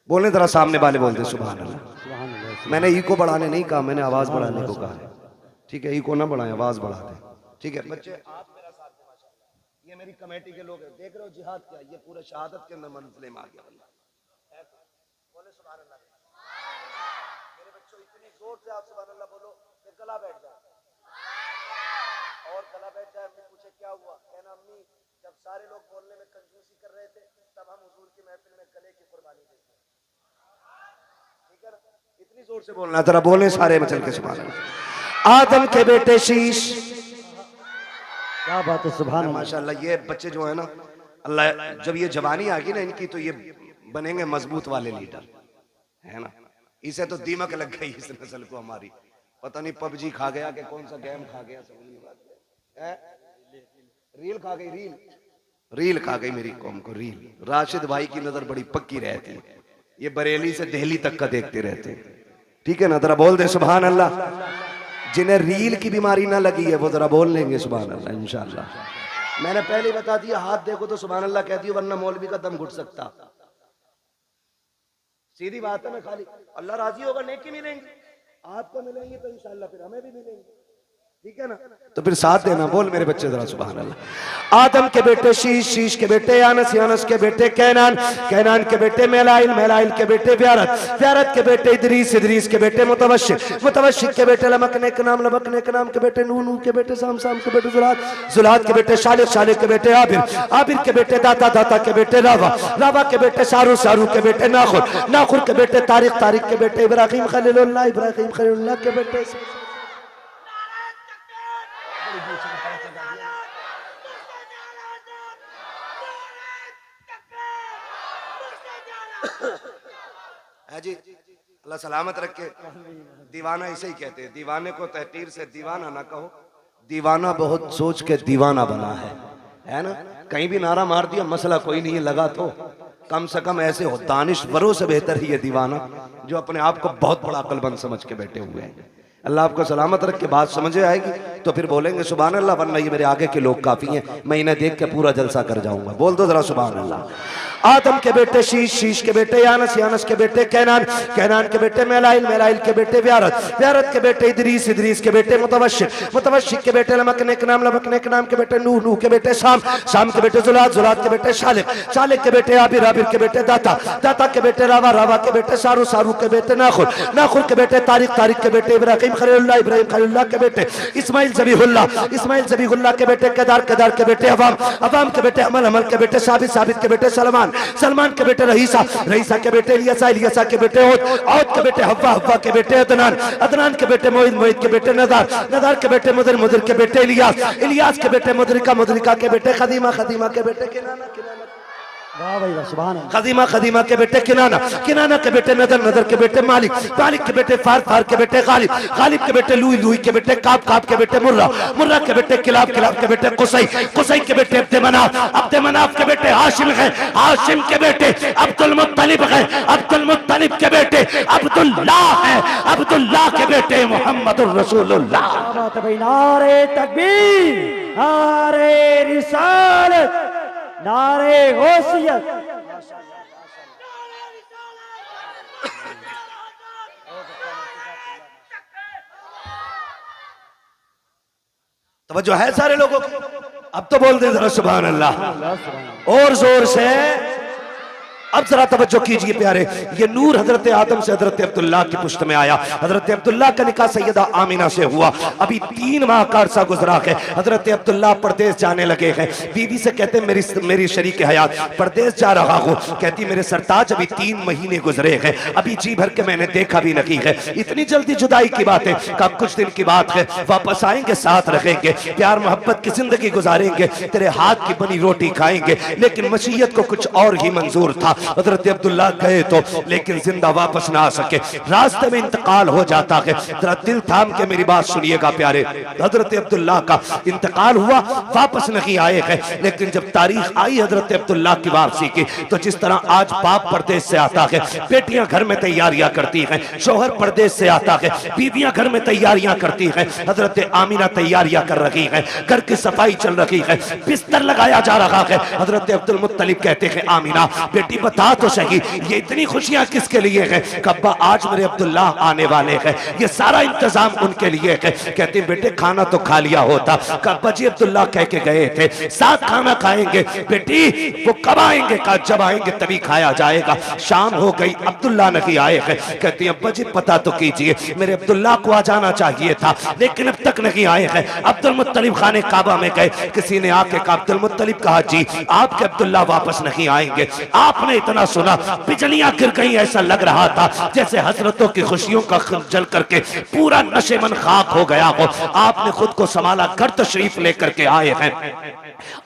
बोलने जरा सामने वाले बोलते सुभान अल्लाह। मैंने इको बढ़ाने नहीं कहा, मैंने आवाज बढ़ाने को कहा है। ठीक है, इको ना बढ़ाएं, आवाज बढ़ा दें। ठीक है बच्चे, आप मेरा साथ दें माशाल्लाह। ये मेरी कमेटी के लोग हैं, देख रहे हो जिहाद क्या, ये पूरे शहादत के अंदर मंजिल में आ गया बंदा। बोले सुभान अल्लाह। मेरे बच्चों इतनी जोर से आप सुभान अल्लाह बोलो कि गला बैठ जाए, और गला बैठ जाए। अम्मी पूछे क्या हुआ, कहना अम्मी जब सारे लोग बोलने में कंजूसी कर रहे थे तब हम हुजूर की महफिल में गले की कुर्बानी देते। ठीक है ना, इतनी जोर से बोलना, जरा बोले सारे में चल के सुभान अल्लाह। आदम के बेटे शीश, क्या बात है, सुभान अल्लाह। माशाल्लाह ये बच्चे जो है ना, अल्लाह जब ये जवानी आ गई ना इनकी, तो ये बनेंगे मजबूत वाले लीडर, है ना? इसे तो दीमक लग गई इस नस्ल को हमारी, पता नहीं पबजी खा गया कि कौन सा गेम खा गया, रील खा गई, रील खा गई मेरी कौम को, रील। राशिद भाई की नजर बड़ी पक्की रहती है, ये बरेली से दिल्ली तक का देखते रहते हैं। ठीक है ना, जरा बोल दे सुभान अल्लाह। जिन्हें रील की बीमारी ना लगी है वो जरा बोल लेंगे सुभान अल्लाह इंशाअल्लाह। मैंने पहले ही बता दिया, हाथ देखो तो सुभान अल्लाह कह दियो, वरना मौलवी का दम घुट सकता। सीधी बात है ना, खाली अल्लाह राजी होगा नेकी मिलेंगी, आपको मिलेंगी तो इंशाअल्लाह फिर हमें भी मिलेंगी। ठीक है ना, तो फिर साथ देना। बोल मेरे बच्चे जरा सुभान अल्लाह। आदम के बेटे शीश, शीश के बेटे यानस, यानस के बेटे कैनान, कैनान के बेटे मेलाइल, मेलाइल के बेटे व्यारत, व्यारत के बेटे इदरीस, इदरीस के बेटे मुतवशिक, मुतवशिक के बेटे लमकने के नाम, लमकने के नाम के बेटे नूह, नूह के बेटे साम, साम के बेटे जुलाद, जुलाद के बेटे शालिक, शालिक के बेटे आबिर, आबिर के बेटे दाता, दाता के बेटे रावा, रावा के बेटे सारू, सारू के बेटे नाखुर, नाखुर के बेटे तारिक, तारिक के बेटे इब्राहिम खलीलुल्लाह, इब्राहिम खलीलुल्लाह के बेटे। है जी, अल्लाह सलामत रखे। दीवाना इसे ही कहते हैं, दीवाने को तहकीर से दीवाना ना कहो, दीवाना बहुत सोच के दीवाना बना है ना? कहीं भी नारा मार दिया मसला कोई नहीं लगा, तो कम से कम ऐसे हो दानिशवरों से बेहतर ही है दीवाना, जो अपने आप को बहुत बड़ा अक्लमंद समझ के बैठे हुए हैं। अल्लाह आपको सलामत रख के बात समझे आएगी तो फिर बोलेंगे सुभान अल्लाह, वरना ये मेरे आगे के लोग काफी हैं, मैं इन्हें देख के पूरा जलसा कर जाऊंगा। बोल दो जरा सुभान अल्लाह। आदम के बेटे शीश, शीश के बेटे यानस, यानस के बेटे कैनान, कैनान के बेटे मेलाइल, मेलाइल के बेटे व्यारत, व्यारत के बेटे इदरीस, इदरीस के बेटे मुतवशिक, मुतवशिक के बेटे लमकने के नाम, लमकने के नाम के बेटे नूह, नूह के बेटे शाम, शाम के बेटे जुलाद, जुलाद के बेटे शालिक, शालिक के बेटे आबिर, आबिर के बेटे दाता, दाता के बेटे रावा, रावा के बेटे सारू, सारू के बेटे नाखुर, नाखुर के बेटे तारिक, तारिक के बेटे इब्राहिम खलीलुल्लाह, इब्राहिम खलीलुल्लाह के बेटे इस्माइल ज़बीहुल्लाह, इस्माइल ज़बीहुल्लाह के बेटे केदार, केदार के बेटे अवाम, अवाम के बेटे अमल, अमल के बेटे साबित, साबित के बेटे सलमान, सलमान के बेटे रहीसा, रहीसा के बेटे इलियासा, इलियासा के बेटे औद, औद के बेटे हव्वा, हव्वा के बेटे अदनान, अदनान के बेटे मोइद, मोइद के बेटे नदार, नदार के बेटे मुदर, मुदर के बेटे इलियास, इलियास के बेटे मुदरिका, मुदरिका के बेटे खदीमा, खदीमा के बेटे किनाना, किनाना वाह भाई वाह, सुभान अल्लाह। खदीमा, खदीमा के बेटे किनाना, किनाना के बेटे नदर, नदर के बेटे मालिक, मालिक के बेटे फार, फार के बेटे गालिब, गालिब के बेटे लुई, लुई के बेटे काब, काब के बेटे मुर्रा, मुर्रा के बेटे किलाब, किलाब के बेटे कुसई, कुसई के बेटे अब्दे मनाफ, अब्दे मनाफ के बेटे हाशिम है, हाशिम के बेटे अब्दुल मुत्तलिब है, अब्दुल मुत्तलिब के बेटे अब्दुल्लाह है, अब्दुल्लाह के बेटे मुहम्मदुर रसूलुल्लाह। क्या बात है भाई, नारे तकबीर, नारे रिसालत, नारे गौसियत। तवज्जो है सारे लोगों की? अब तो बोल दे जरा सुभान अल्लाह और जोर से। अब जरा तवज्जो कीजिए प्यारे, ये नूर हजरत आदम से हजरत अब्दुल्लाह की पुश्त में आया। हजरत अब्दुल्लाह का निकाह सैयदा आमिना से हुआ। अभी 3 माह का अरसा गुजरा है, हजरत अब्दुल्लाह परदेश जाने लगे हैं। बीवी से कहते मेरी शरीक हयात परदेश जा रहा हूँ। कहती मेरे सरताज अभी 3 महीने गुजरे हैं, अभी जी भर के मैंने देखा भी नहीं है। इतनी जल्दी जुदाई की बात है? का कुछ दिन की बात है, वापस आएंगे, साथ रहेंगे, प्यार मोहब्बत की जिंदगी गुजारेंगे, तेरे हाथ की बनी रोटी खाएंगे। लेकिन मसीयत को कुछ और ही मंजूर था। हजरत अब्दुल्ला गए तो, लेकिन जिंदा वापस ना आ सके, रास्ते में इंतकाल हो जाता है। जरा दिल थाम के मेरी बात सुनिएगा प्यारे, हजरत अब्दुल्ला का इंतकाल हुआ, वापस नहीं आए हैं। लेकिन जब तारीख आई हजरत अब्दुल्ला की वापसी की, तो जिस तरह आज बाप परदेश से आता है, बेटियां घर में तैयारियां करती हैं, शोहर परदेश से आता है, बीवियां घर में तैयारियां करती हैं, हजरत आमीना तैयारियां कर रही हैं, घर की सफाई चल रही है, बिस्तर लगाया जा रहा है। हजरत अब्दुल मुत्तलिब कहते हैं, आमीना बेटी बता तो सही, ये इतनी खुशियां किसके लिए हैं? कब्बा आज मेरे अब्दुल्ला आने वाले हैं, ये सारा इंतजाम उनके लिए है। कहते हैं बेटे खाना तो खा लिया होता। कब्बा जी अब्दुल्ला कह के गए थे साथ खाना खाएंगे। बेटी वो कब आएंगे? कहा जब आएंगे तभी खाया जाएगा। शाम हो गई, अब्दुल्ला नहीं आए हैं। कहते हैं अब्बा जी पता तो कीजिए, मेरे अब्दुल्ला को आ जाना चाहिए था, लेकिन अब तक नहीं आए हैं। अब्दुल मुत्तलिब खाने काबा में गए, किसी ने आके कहा, अब्दुल मुत्तलिब कहा जी आपके अब्दुल्ला वापस नहीं आएंगे। आपने इतना सुना, बिजलियां गिर गई, ऐसा लग रहा था जैसे हसरतों की खुशियों का जल करके पूरा नशेमन खाक हो गया हो। आपने खुद को संभाला, घर तशरीफ लेकर के आए हैं।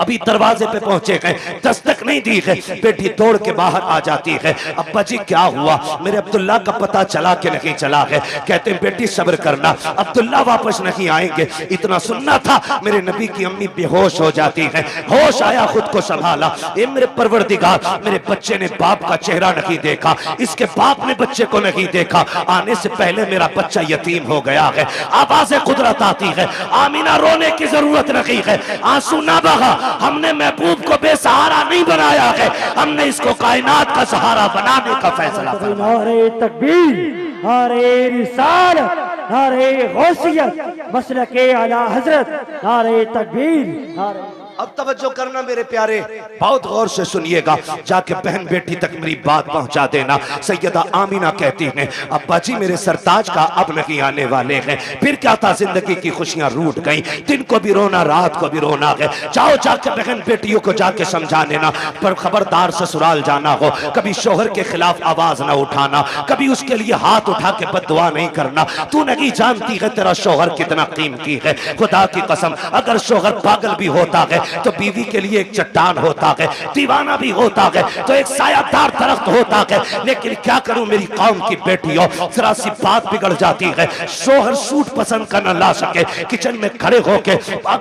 अभी दरवाजे पे पहुंचे हैं, दस्तक नहीं दी है, बेटी दौड़ के बाहर आ जाती है। अब्बा जी क्या हुआ? मेरे अब्दुल्ला का पता चला कि नहीं चला है? कहते हैं बेटी सब्र करना, अब्दुल्ला वापस नहीं आएंगे। इतना सुनना था, मेरे नबी की अम्मी बेहोश हो जाती है। होश आया, खुद को संभाला, ए मेरे परवरदिगार, मेरे बच्चे ने बाप का चेहरा नहीं देखा, इसके बाप ने बच्चे को नहीं देखा, आने से पहले मेरा बच्चा यतीम हो गया है। आवाज़ कुदरत आती है, आमीना रोने की जरूरत नहीं है, आंसू ना बहा, हमने महबूब को बेसहारा नहीं बनाया है, हमने इसको कायनात का सहारा बनाने का फैसला किया। नारे तकबीर, नारे रिसालत, नारे गौसियत, मसलके आला हजरत, नारे तकबीर, नारे। अब तवज्जो करना मेरे प्यारे, बहुत गौर से सुनिएगा, जाके बहन बेटी तक मेरी बात पहुंचा देना। सैयदा आमीना कहती हैं अब्बा जी मेरे सरताज का अब नहीं आने वाले हैं। फिर क्या था, जिंदगी की खुशियां रूठ गई, दिन को भी रोना रात को भी रोना है। जाओ जाके बहन बेटियों को जाके समझा देना, पर खबरदार ससुराल जाना हो, कभी शोहर के खिलाफ आवाज ना उठाना, कभी उसके लिए हाथ उठा के बददुआ नहीं करना। तू नहीं जानती है तेरा शोहर कितना कीमती है। खुदा की कसम, अगर शोहर पागल भी होता है तो बीवी के लिए एक चट्टान होता है, दीवाना भी होता है तो एक सायादार दरख्त होता है। लेकिन क्या करूं मेरी कौम की बेटियों, जरा सी बात बिगड़ जाती है, शोहर सूट पसंद कर न ला सके, किचन में खड़े होके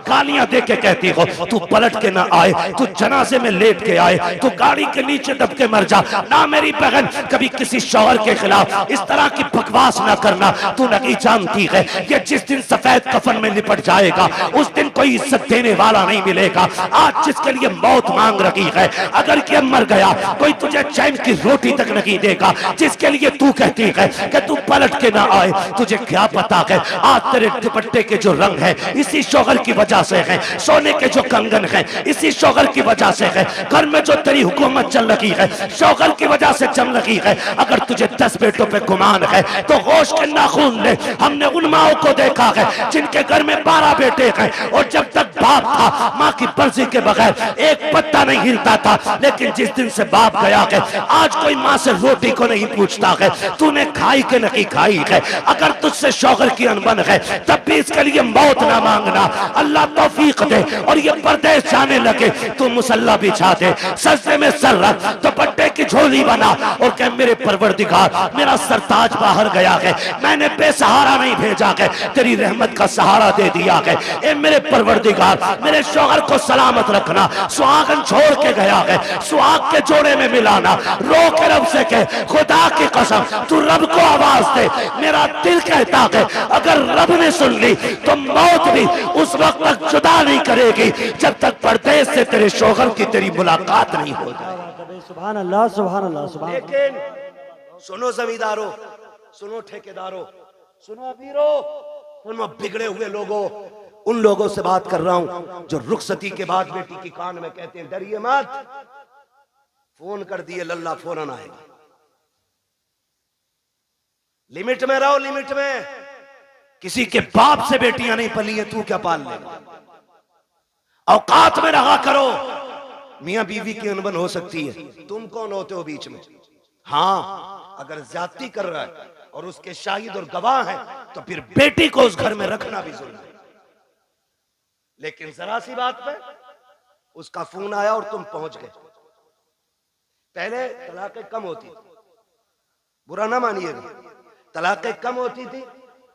गालियां दे के कहती हो तू पलट के ना आए, तू जनाजे में लेट के आए, तू गाड़ी के नीचे दब के मर जा। ना मेरी बहन, कभी किसी शोहर के खिलाफ इस तरह की बकवास ना करना। तू नहीं जानती है ये जिस दिन सफेद कफन में लिपट जाएगा उस दिन कोई इज्जत देने वाला नहीं मिलेगा। आज जिसके लिए मौत मांग रही है, अगर कि मर गया कोई तुझे चैन की रोटी तक नहीं देगा। जिसके लिए तू कहती है कि तू पलट के ना आए, तुझे क्या पता है आज तेरे दुपट्टे के जो रंग है इसी शोहर की वजह से है, सोने के जो कंगन है इसी शोहर की वजह से है, घर में जो तेरी हुकूमत चल रही है शोहर की वजह से चल रही है। अगर तुझे 10 बेटों पे गुमान है तो होश के नाखून ले। हमने उन माओं को देखा है जिनके घर में 12 बेटे हैं और जब तक बाप था माँ की मर्जी के बगैर एक पत्ता नहीं हिलता था, लेकिन जिस दिन से बाप गया है आज कोई माँ से रोटी को नहीं पूछता है तूने खाई के नहीं खाई है। अगर तुझसे शौहर की अनबन है तब भी इसके लिए मौत ना मांगना, अल्लाह तौफीक दे और ये परदेश जाने लगे तू मुसल्ला बिछा दे, सजदे में सर रख, दुपट्टे की झोली बना और कह मेरे परवरदिगार मेरा सरताज बाहर गया है, मैंने बेसहारा नहीं भेजा है, तेरी रहमत का सहारा दे दिया है। ए मेरे परवरदिगार मेरे शौहर को सलामत रखना, सुहागन छोड़ के गया है सुहाग के जोड़े में मिलाना। रो के रब से कह खुदा की कसम तू रब को आवाज दे, मेरा दिल कहता है अगर रब ने सुन ली तो मौत भी उस वक्त तक जुदा नहीं करेगी जब तक परदेश से तेरे शौहर की तेरी मुलाकात नहीं हो जाए। सुभान अल्लाह, सुभान अल्लाह, सुभान। लेकिन सुनो जमींदारों, सुनो ठेकेदारों, सुनो अमीरों, सुनो बिगड़े हुए लोगों, उन लोगों से बात कर रहा हूं जो रुखसती के बाद बेटी की कान में कहते हैं डरिए मत, फोन कर दिए लल्ला फौरन आएगा। लिमिट में रहो, लिमिट में। किसी के बाप से बेटियां नहीं पली है, तू क्या पाल लेगा। औकात में रहा करो। मियां बीवी की अनबन हो सकती है, तुम कौन होते हो बीच में। हाँ, अगर ज्यादती कर रहा है और उसके शाहिद और गवाह हैं तो फिर बेटी को उस घर में रखना भी जरूरी है। लेकिन जरा सी बात पे उसका फोन आया और तुम पहुंच गए, पहले तलाक़ें कम होती थी, बुरा ना मानिएगा, तलाक़ें कम होती थी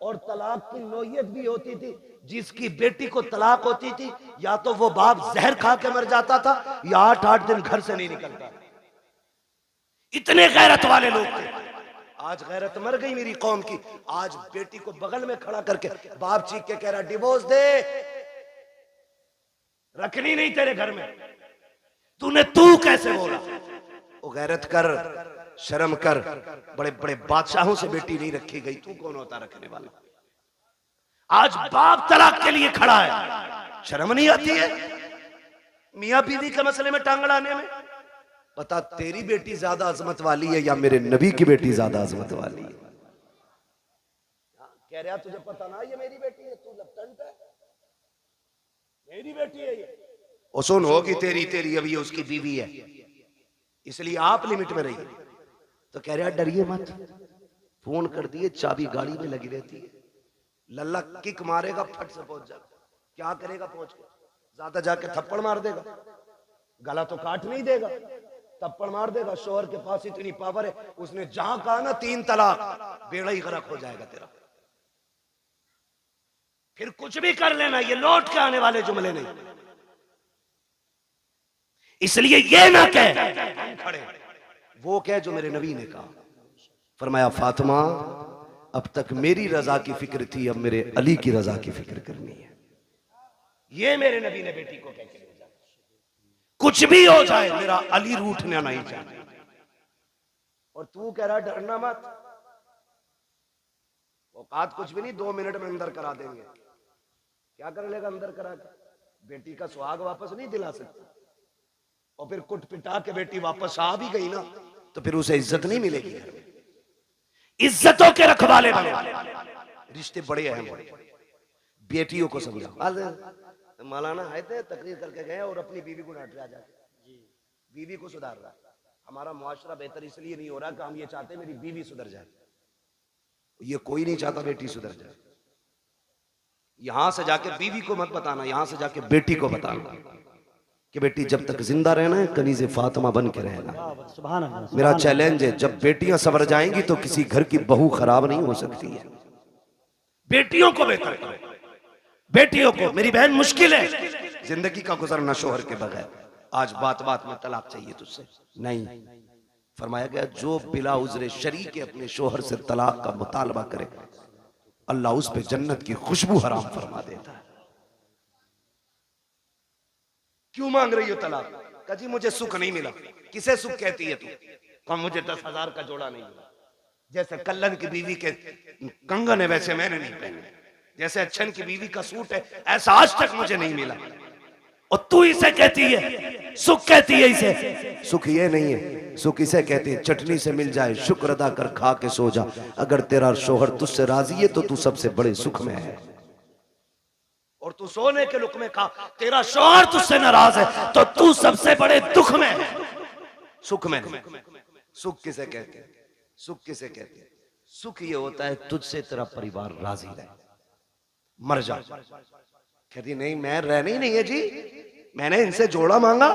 और तलाक की नौयत भी होती थी। जिसकी बेटी को तलाक होती थी या तो वो बाप जहर खा के मर जाता था या 8-8 दिन घर से नहीं निकलता। इतने गैरत वाले लोग थे। आज गैरत मर गई मेरी कौम की। आज बेटी को बगल में खड़ा करके बाप चीख के कह रहा डिवोर्स दे, रखनी नहीं तेरे घर में। तू कैसे बोला? वो गैरत कर, शर्म कर। बड़े बड़े बादशाहों से बेटी नहीं रखी गई, तू कौन होता रखने वाला? आज बाप तलाक के लिए खड़ा है, शर्म नहीं आती है मियां बीवी के मसले में टांग अड़ाने में? बता तेरी बेटी ज्यादा अजमत वाली है या मेरे नबी की बेटी ज्यादा अजमत वाली है? कह रहा तुझे पता ना ये मेरी बेटी है, तू लपटंट है, मेरी बेटी है ये। ओ सुन, होगी तेरी तेरी, अब ये उसकी बीवी है, इसलिए आप लिमिट में रहिए। तो कह रहा डरिए मत, फोन कर दिए, चाबी गाड़ी में लगी रहती है, लल्ला किक मारेगा फट से पहुंच जाएगा। क्या करेगा पहुंच के? ज्यादा जाके थप्पड़ मार देगा, गला तो काट नहीं देगा, थप्पड़ मार देगा। शोहर के पास इतनी पावर है, उसने जहां कहा ना 3 तलाक, बेड़ा ही गरक हो जाएगा तेरा। फिर कुछ भी कर लेना, ये लौट के आने वाले जुमले नहीं। इसलिए ये ना कह खड़े, वो कह जो मेरे नबी ने कहा। फरमाया फातिमा अब तक मेरी रजा की फिक्र थी, अब मेरे अली की रजा की फिक्र करनी है। ये मेरे नबी ने बेटी को कह के भेजा। कुछ भी हो जाए मेरा अली रूठना नहीं चाहिए। और तू कह रहा डरना मत, औकात कुछ भी नहीं, 2 मिनट में अंदर करा देंगे। क्या कर लेगा अंदर करा के? बेटी का सुहाग वापस नहीं दिला सकता। और फिर कुट पिटा के बेटी वापस आ भी गई ना, तो फिर उसे इज्जत नहीं मिलेगी घर में। इज्जतों के रखवाले बने, रिश्ते बड़े अहम हैं। बेटियों को समझाओ। मौलाना है थे तकरीर करके गए और अपनी बीवी को डांट रहा जाके, बीवी को सुधार रहा। हमारा मुआशरा बेहतर इसलिए नहीं हो रहा कि हम ये चाहते मेरी बीवी सुधर जाए। ये कोई नहीं चाहता बेटी सुधर जाए। यहां से जाके बीवी को मत बताना, यहां से जाके बेटी को बताना कि बेटी जब तक जिंदा रहना है कनीज़े फातिमा बन के रहना। मेरा चैलेंज है, जब बेटियां सवर जाएंगी तो किसी घर की बहू खराब नहीं हो सकती है। बेटियों को बेहतर करो, बेटियों को। मेरी बहन मुश्किल है जिंदगी का गुजरना शोहर के बगैर। आज बात बात में तलाक चाहिए तुझसे, नहीं। फरमाया गया जो बिला उज़्र शरी के अपने शोहर से तलाक का मुतालबा करे, अल्लाह उस पे जन्नत की खुशबू हराम फरमा देता है। क्यों मांग रही हो तलाक? कहा जी मुझे सुख नहीं मिला। किसे सुख कहती है तू? कहा मुझे 10,000 का जोड़ा नहीं मिला। जैसे कल्लन की बीवी के कंगन है वैसे मैंने नहीं पहने, जैसे अच्छन की बीवी का सूट है ऐसा आज तक मुझे नहीं मिला। और तू इसे कहती है सुख, कहती है इसे सुख? ये नहीं है सुख, इसे कहते हैं चटनी से मिल जाए शुक्र अदा कर खा के सो जा। अगर तेरा शोहर तुझसे राजी है तो तू सबसे बड़े सुख में है। और तू सोने के लुक में खा, तेरा शोहर तुझसे नाराज है तो तू सबसे बड़े दुख में है, सुख में नहीं। सुख किसे कहते हैं? सुख किसे कहते हैं? सुख ये होता है तुझसे तेरा परिवार राजी रहे, मर जा। कहती नहीं मैं रहना ही नहीं है जी, मैंने इनसे जोड़ा मांगा,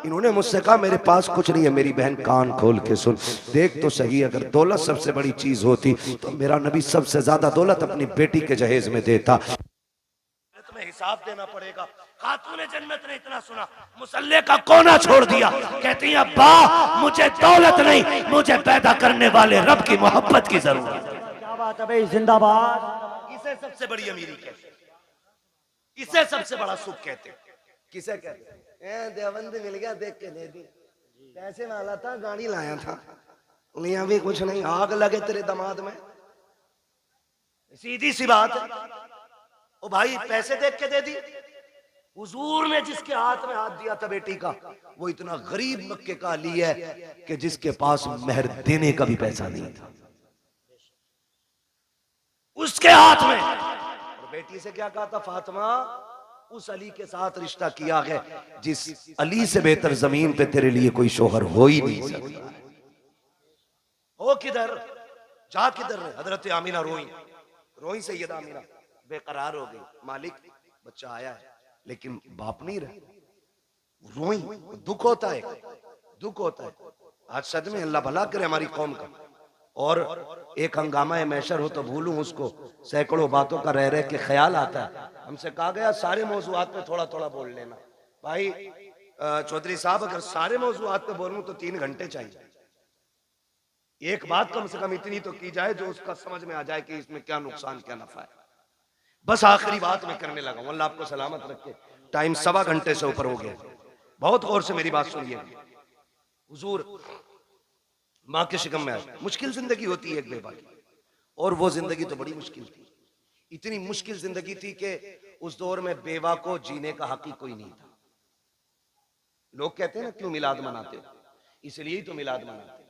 इन्होंने मुझसे कहा मेरे पास कुछ नहीं है। मेरी बहन कान खोल के सुन, देख तो सही, अगर दौलत सबसे बड़ी चीज होती तो मेरा नबी सबसे ज्यादा दौलत अपनी बेटी के जहेज में देता। तुम्हें हिसाब देना पड़ेगा। खातूने जन्नत ने इतना सुना, मुसल्ले का कोना छोड़ दिया। कहती है अब्बा मुझे दौलत नहीं, मुझे पैदा करने वाले रब की मोहब्बत की जरूरत है। क्या बात है भाई, जिंदाबाद। इसे सबसे बड़ी अमीरी कहते, इसे सबसे बड़ा सुख कहते। किसे कहते? देवबंद मिल गया देख के दे दी, पैसे वाला था गाड़ी लाया था, लिया भी कुछ नहीं, आग लगे तेरे दामाद में। सीधी सी बात है। ओ भाई पैसे देख के दे दी। हुजूर ने जिसके हाथ में हाथ दिया था बेटी का, वो इतना गरीब मक्के का अली है कि जिसके पास मेहर देने का भी पैसा नहीं था, उसके हाथ में। और बेटी से क्या कहा था? फातिमा उस अली के साथ रिश्ता किया है जिस अली से बेहतर जमीन पे तेरे लिए कोई शोहर हो ही नहीं सकता। हो किधर, जा किधर? हजरत आमीना रोई, रोई सैयदा आमीना बेकरार हो गई। मालिक बच्चा आया है लेकिन बाप नहीं रहा। रोई, दुख होता है, दुख होता है। आज सद में अल्लाह भला करे हमारी कौम का। और एक हंगामा मैशर हो तो भूलूं उसको, सैकड़ों बातों का रह रह के ख्याल आता है। हमसे कहा गया सारे मौजूआत पे थोड़ा थोड़ा बोल लेना। भाई चौधरी साहब, अगर सारे मौजूआत पे बोलूं तो 3 घंटे चाहिए। एक बात कम से कम इतनी तो की जाए जो उसका समझ में आ जाए कि इसमें क्या नुकसान क्या नफा है। बस आखिरी बात मैं करने लगा हूं, अल्लाह आपको सलामत रखे। टाइम 1.25 घंटे से ऊपर हो गया। बहुत गौर से मेरी बात सुनिए। हुजूर माँ के शिकम में आए, मुश्किल जिंदगी होती है एक बेवा की, और वो जिंदगी तो बड़ी मुश्किल थी। इतनी मुश्किल जिंदगी थी कि उस दौर में बेवा को जीने का हक ही कोई नहीं था। लोग कहते हैं ना क्यों मिलाद मनाते हो, इसलिए ही तो मिलाद मनाते।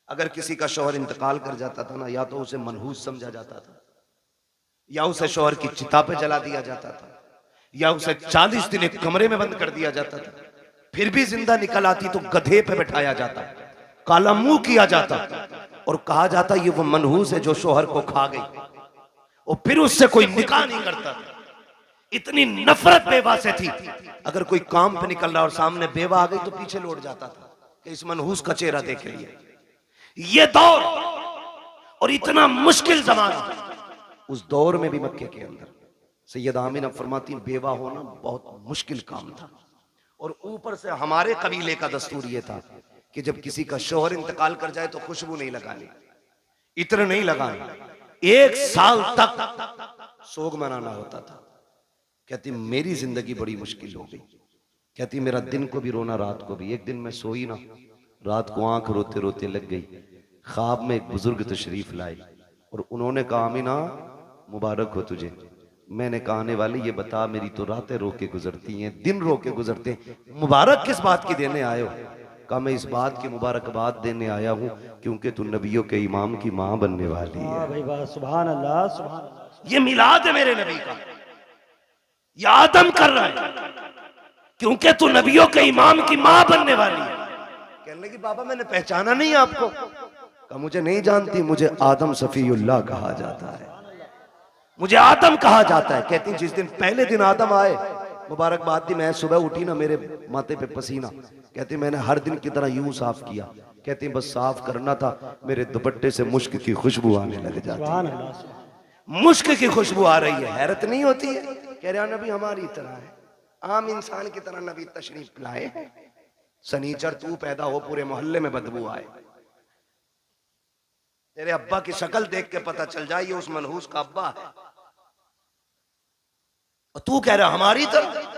अगर किसी का शौहर इंतकाल कर जाता था ना, या तो उसे मनहूस समझा जाता था, या उसे शौहर की चिता पे जला दिया जाता था, या उसे 40 दिन एक कमरे में बंद कर दिया जाता था। फिर भी जिंदा निकल आती तो गधे पे बैठाया जाता, काला मुंह किया जाता और कहा जाता ये वो मनहूस है जो शौहर को खा गई, और फिर उससे कोई निकाह नहीं करता। इतनी नफरत बेवा से थी। अगर कोई काम पे निकल रहा और सामने बेवा आ गई तो पीछे लौट जाता था कि इस मनहूस का चेहरा देख लिए। ये दौर और इतना मुश्किल जमाना, उस दौर में भी मक्के के अंदर सैयदा आमिना फरमाती बेवा होना बहुत मुश्किल काम था। और ऊपर से हमारे कबीले का दस्तूर ये था कि जब किसी का शौहर इंतकाल कर जाए तो खुशबू नहीं लगानी, इत्र नहीं लगाना, 1 साल तक सोग मनाना होता था। कहती मेरी जिंदगी बड़ी मुश्किल हो गई। कहती मेरा दिन को भी रोना, रात को भी। एक दिन मैं सोई ना, रात को आंख रोते रोते लग गई। ख्वाब में एक बुजुर्ग तशरीफ लाए और उन्होंने कहा आमिना मुबारक हो तुझे। मैंने कहा आने वाले ये बता, मेरी तो रातें रो के गुजरती हैं, दिन रो के गुजरते हैं, मुबारक किस बात की देने आए हो? कहा मैं इस बात की मुबारकबाद देने आया हूँ क्योंकि तू नबियों के इमाम की माँ बनने वाली है। भाई वाह, सुभान अल्लाह, सुभान अल्लाह। ये मिलाद है मेरे नबी का, ये आदम कर रहा है क्योंकि तू नबियों के इमाम की माँ बनने वाली है। कहने लगी बाबा मैंने पहचाना नहीं आपको। कहा मुझे नहीं जानती, मुझे आदम सफीउल्लाह कहा जाता है, मुझे आदम कहा जाता है। कहती जिस दिन पहले दिन आदम आए, मुबारकबाद दी, मैं सुबह उठी ना मेरे माथे पे पसीना। कहती मैंने हर दिन की तरह यूं साफ किया। कहती बस साफ करना था, मेरे दुपट्टे से मुश्क की खुशबू आने लग जाती। मुश्क की खुशबू आ रही है, हैरत नहीं होती है? कह रहा नबी हमारी तरह है, आम इंसान की तरह नबी तशरीफ लाए हैं। सनीचर तू पैदा हो पूरे मोहल्ले में बदबू आए, तेरे अब्बा की शक्ल देख के पता चल जाए ये उस मनहूस का अब्बा है, और तू कह रहा हमारी तरह।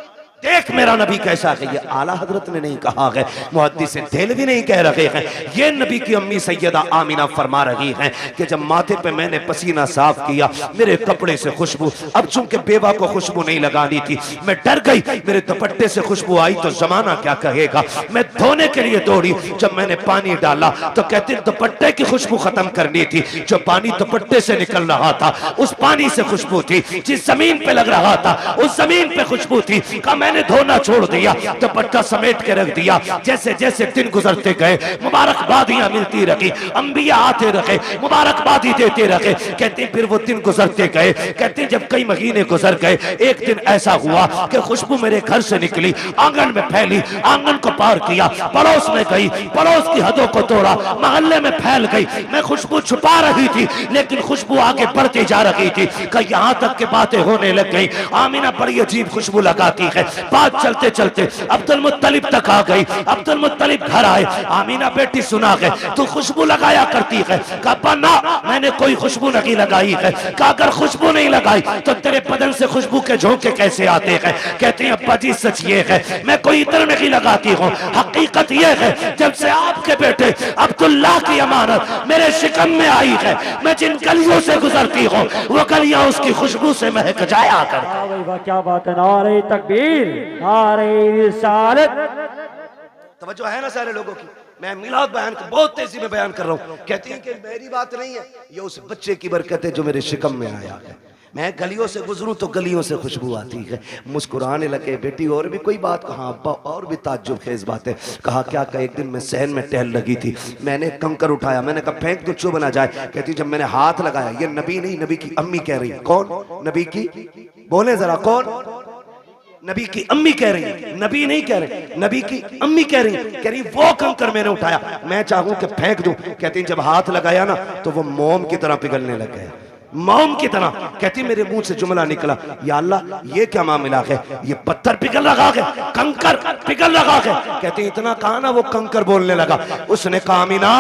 देख मेरा नबी कैसा है। ये आला हजरत ने नहीं कहा है, मुहद्दिस देहलवी नहीं कह रहे हैं, ये नबी की अम्मी सैयदा आमिना फरमा रही हैं कि जब माथे पे मैंने पसीना साफ किया, मेरे कपड़े से खुशबू, अब चूंकि बेवा को खुशबू नहीं लगानी थी, मैं डर गई मेरे दुपट्टे से खुशबू आई तो जमाना क्या कहेगा। मैं धोने के लिए दौड़ी, जब मैंने पानी डाला तो कहते दुपट्टे की खुशबू खत्म करनी थी। जो पानी दुपट्टे से निकल रहा था उस पानी से खुशबू थी, जिस जमीन पे लग रहा था उस जमीन पे खुशबू थी। मैंने धोना छोड़ दिया, दुपट्टा समेट के रख दिया। जैसे जैसे दिन गुजरते गए मुबारकबादियां मिलती रही, अंबिया आते रहे, मुबारकबादी देते रहे। कहते फिर वो दिन गुजरते गए। कहते जब कई महीने गुजर गए, एक दिन ऐसा हुआ कि खुशबू मेरे घर से निकली, आंगन में फैली, आंगन को पार किया, पड़ोस में गई, पड़ोस की हदों को तोड़ा, मोहल्ले में फैल गई। मैं खुशबू छुपा रही थी लेकिन खुशबू आगे बढ़ती जा रही थी कि यहाँ तक के बातें होने लग गई। आमिना बड़ी अजीब खुशबू लगाती है। बात चलते चलते अब्दुल मुत्तलिब तक आ गई। अब्दुल मुत्तलिब घर आए, आमिना बेटी सुना है तू खुशबू लगाया करती है। कहा ना मैंने कोई खुशबू नहीं लगाई है। कहा अगर खुशबू नहीं लगाई तो तेरे बदन से खुशबू के झोंके कैसे आते हैं? कहते हैं अब्बा जी सच ये है मैं कोई इत्र नहीं लगाती हूँ, हकीकत ये है जब से आपके बेटे अब्दुल्लाह की अमानत मेरे शिकम में आई है, मैं जिन गलियों से गुजरती हूँ वो गलियां उसकी खुशबू से महक जाया कर। वाह क्या बात है, नारे तकबीर, नारे रिसालत। तवज्जो है ना सारे लोगों की? मैं मिलाद बयान को बहुत तेजी में बयान कर रहा हूँ। कहती हैं कि मेरी बात नहीं है, ये उस बच्चे की बरकत है जो मेरे शिकम में आया है। मैं गलियों से गुजरूं तो गलियों से खुशबू आती है। मुस्कुराने लगे। बेटी और भी कोई बात कहा? अब्बा और भी ताज्जुब खेज बातें। कहा क्या? का एक दिन मैं सहन में टहल लगी थी, मैंने कंकर उठाया, मैंने कहा फेंक तो चुभ ना जाए। कहती जब मैंने हाथ लगाया, ये नबी नहीं नबी की अम्मी कह रही। कौन? नबी की, बोले जरा कौन? नबी की अम्मी कह रही है, नबी नहीं कह रहे, नबी की अम्मी कह रही वो कंकर मैंने उठाया, मैं चाहूं कि फेंक दूं। कहती जब हाथ लगाया ना तो वो मोम की तरह पिघलने लग गया, मोम की तरह। कहती मेरे मुंह से जुमला निकला, या अल्लाह ये क्या मामला है, ये पत्थर पिघल लगा है, कंकर पिघल लगा है। कहती इतना कहा ना वो कंकर बोलने लगा। उसने कहा आमीना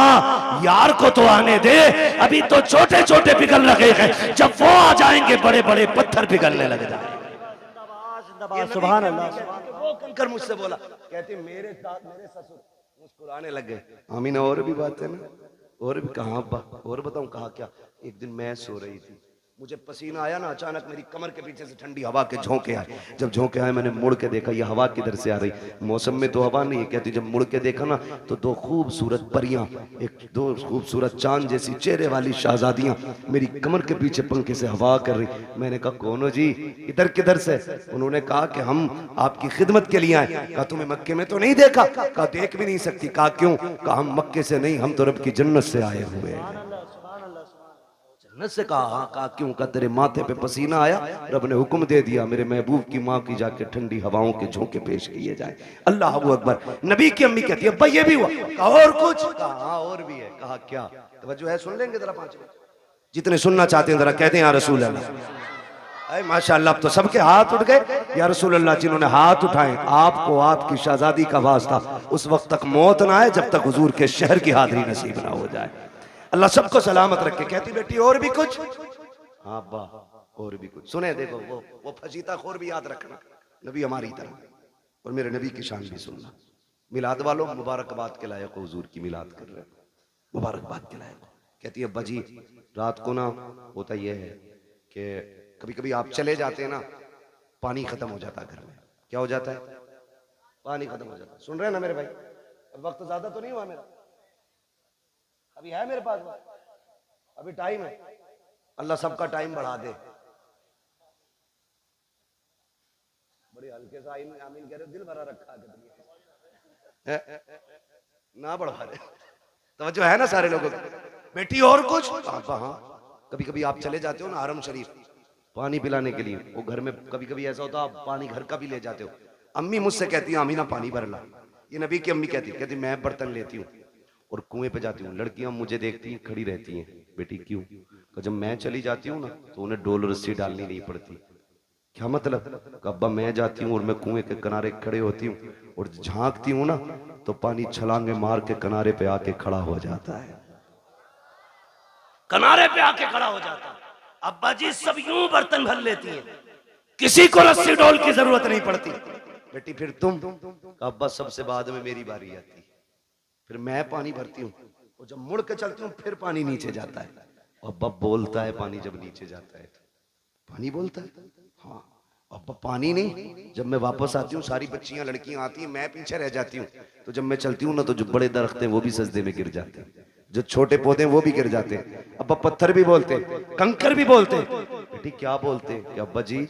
यार को तो आने दे, अभी तो छोटे छोटे पिघल लगे हैं, जब वो आ जाएंगे बड़े बड़े पत्थर पिघलने लग जाएंगे। सुभान अल्लाह। वो कंकर मुझसे बोला। कहती मेरे ससुर मुस्कुराने लग गए। आमीना और भी बात है ना, और भी कहा अब्बा, और बताऊं कहा क्या। एक दिन मैं सो रही थी, मुझे पसीना आया ना, अचानक मेरी कमर के पीछे से ठंडी हवा के झोंके आए। जब झोंके आए मैंने मुड़ के देखा, ये हवा किधर से आ रही, मौसम में तो हवा नहीं है। कहती जब मुड़ के देखा ना तो दो खूबसूरत परियां, दो खूबसूरत चांद जैसी चेहरे वाली शहजादियां मेरी कमर के पीछे पंखे से हवा कर रही। मैंने कहा कौन हो जी, इधर किधर से। उन्होंने कहा कि हम आपकी खिदमत के लिए आए। कहा तुम्हें मक्के में तो नहीं देखा। कहा देख भी नहीं सकती। कहा क्यों। कहा हम मक्के से नहीं, हम तो रब की जन्नत से आए हुए हैं। जन्नत से। कहा हाँ। कहा क्यों। कहा तेरे माथे पे पसीना आया, रब ने हुक्म दे दिया मेरे महबूब की माँ की जाके ठंडी हवाओं के झोंके पेश किए जाए। अल्लाह अकबर। नबी की अम्मी कहती है भाई ये भी हुआ। कहा और कुछ। कहा हाँ और भी है। कहा क्या। तवज्जो है, सुन लेंगे जरा 5 मिनट, जितने सुनना चाहते हैं जरा कहते हैं या रसूल अल्लाह। माशाअल्लाह, अब तो सबके हाथ उठ गए या रसूल अल्लाह। जिन्होंने हाथ उठाए आपको आपकी शहजादी का वास्ता उस वक्त तक मौत ना आए जब तक हुजूर के शहर की हाजिरी नसीब ना हो जाए। अल्लाह सबको सलामत रखे। कहती बेटी और भी कुछ। हाँ अब्बा और भी कुछ। सुने देखो वो फजीता खोर भी याद रखना, नबी हमारी तरह, और मेरे नबी की शान भी सुनना। मिलाद वालों मुबारकबाद के लायक हुजूर की मिलाद कर रहे हैं, मुबारकबाद के लायक। कहती है अब्बा जी रात को ना होता यह है कि कभी कभी आप चले जाते हैं ना, पानी खत्म हो जाता है घर में। क्या हो जाता है। पानी खत्म हो जाता है। सुन रहे हैं ना मेरे भाई। वक्त ज्यादा तो नहीं हुआ मेरा, अभी है मेरे पास, अभी टाइम है। अल्लाह सबका टाइम बढ़ा दे। बड़ी हल्के से आमीन कह रहे, दिल भरा रखा है ना, बढ़ा रहे। तवज्जो है ना सारे लोगों को। बेटी और कुछ। हाँ कभी कभी आप चले जाते हो ना हरम शरीफ पानी पिलाने के लिए, वो घर में कभी कभी ऐसा होता आप पानी घर का भी ले जाते हो। अम्मी मुझसे कहती है आमीना पानी भर ला। ये नबी की अम्मी कहती मैं बर्तन लेती हूँ और कुएं पे जाती हूँ। लड़कियां मुझे देखती हैं खड़ी रहती हैं, बेटी क्यों। तो जब मैं चली जाती हूँ ना तो उन्हें डोल रस्सी डालनी नहीं पड़ती। क्या मतलब। अब्बा मैं जाती हूँ और मैं कुएं के किनारे खड़े होती हूँ और झांकती हूँ ना तो पानी छलांगे मार के किनारे पे आके खड़ा हो जाता है, किनारे पे आके खड़ा हो जाता है। अब्बा जी सब यूं बर्तन भर लेती हैं, किसी को रस्सी डोल की जरूरत नहीं पड़ती। बेटी फिर तुम। अब्बा सबसे बाद में मेरी बारी आती, फिर मैं पानी भरती हूँ और जब मुड़ के चलती हूँ फिर पानी नीचे जाता है। अब्बा बोलता है पानी जब नीचे जाता है तो पानी बोलता है। हाँ अब्बा पानी नहीं। जब मैं वापस आती हूँ सारी बच्चियां लड़कियां आती हैं, मैं पीछे रह जाती हूँ। तो जब मैं चलती हूँ ना तो जो बड़े दरख्त हैं वो भी सजदे में गिर जाते हैं, जो छोटे पौधे वो भी गिर जाते हैं। अब्बा पत्थर भी बोलते, कंकर भी बोलते। बेटी क्या बोलते। अब्बा जी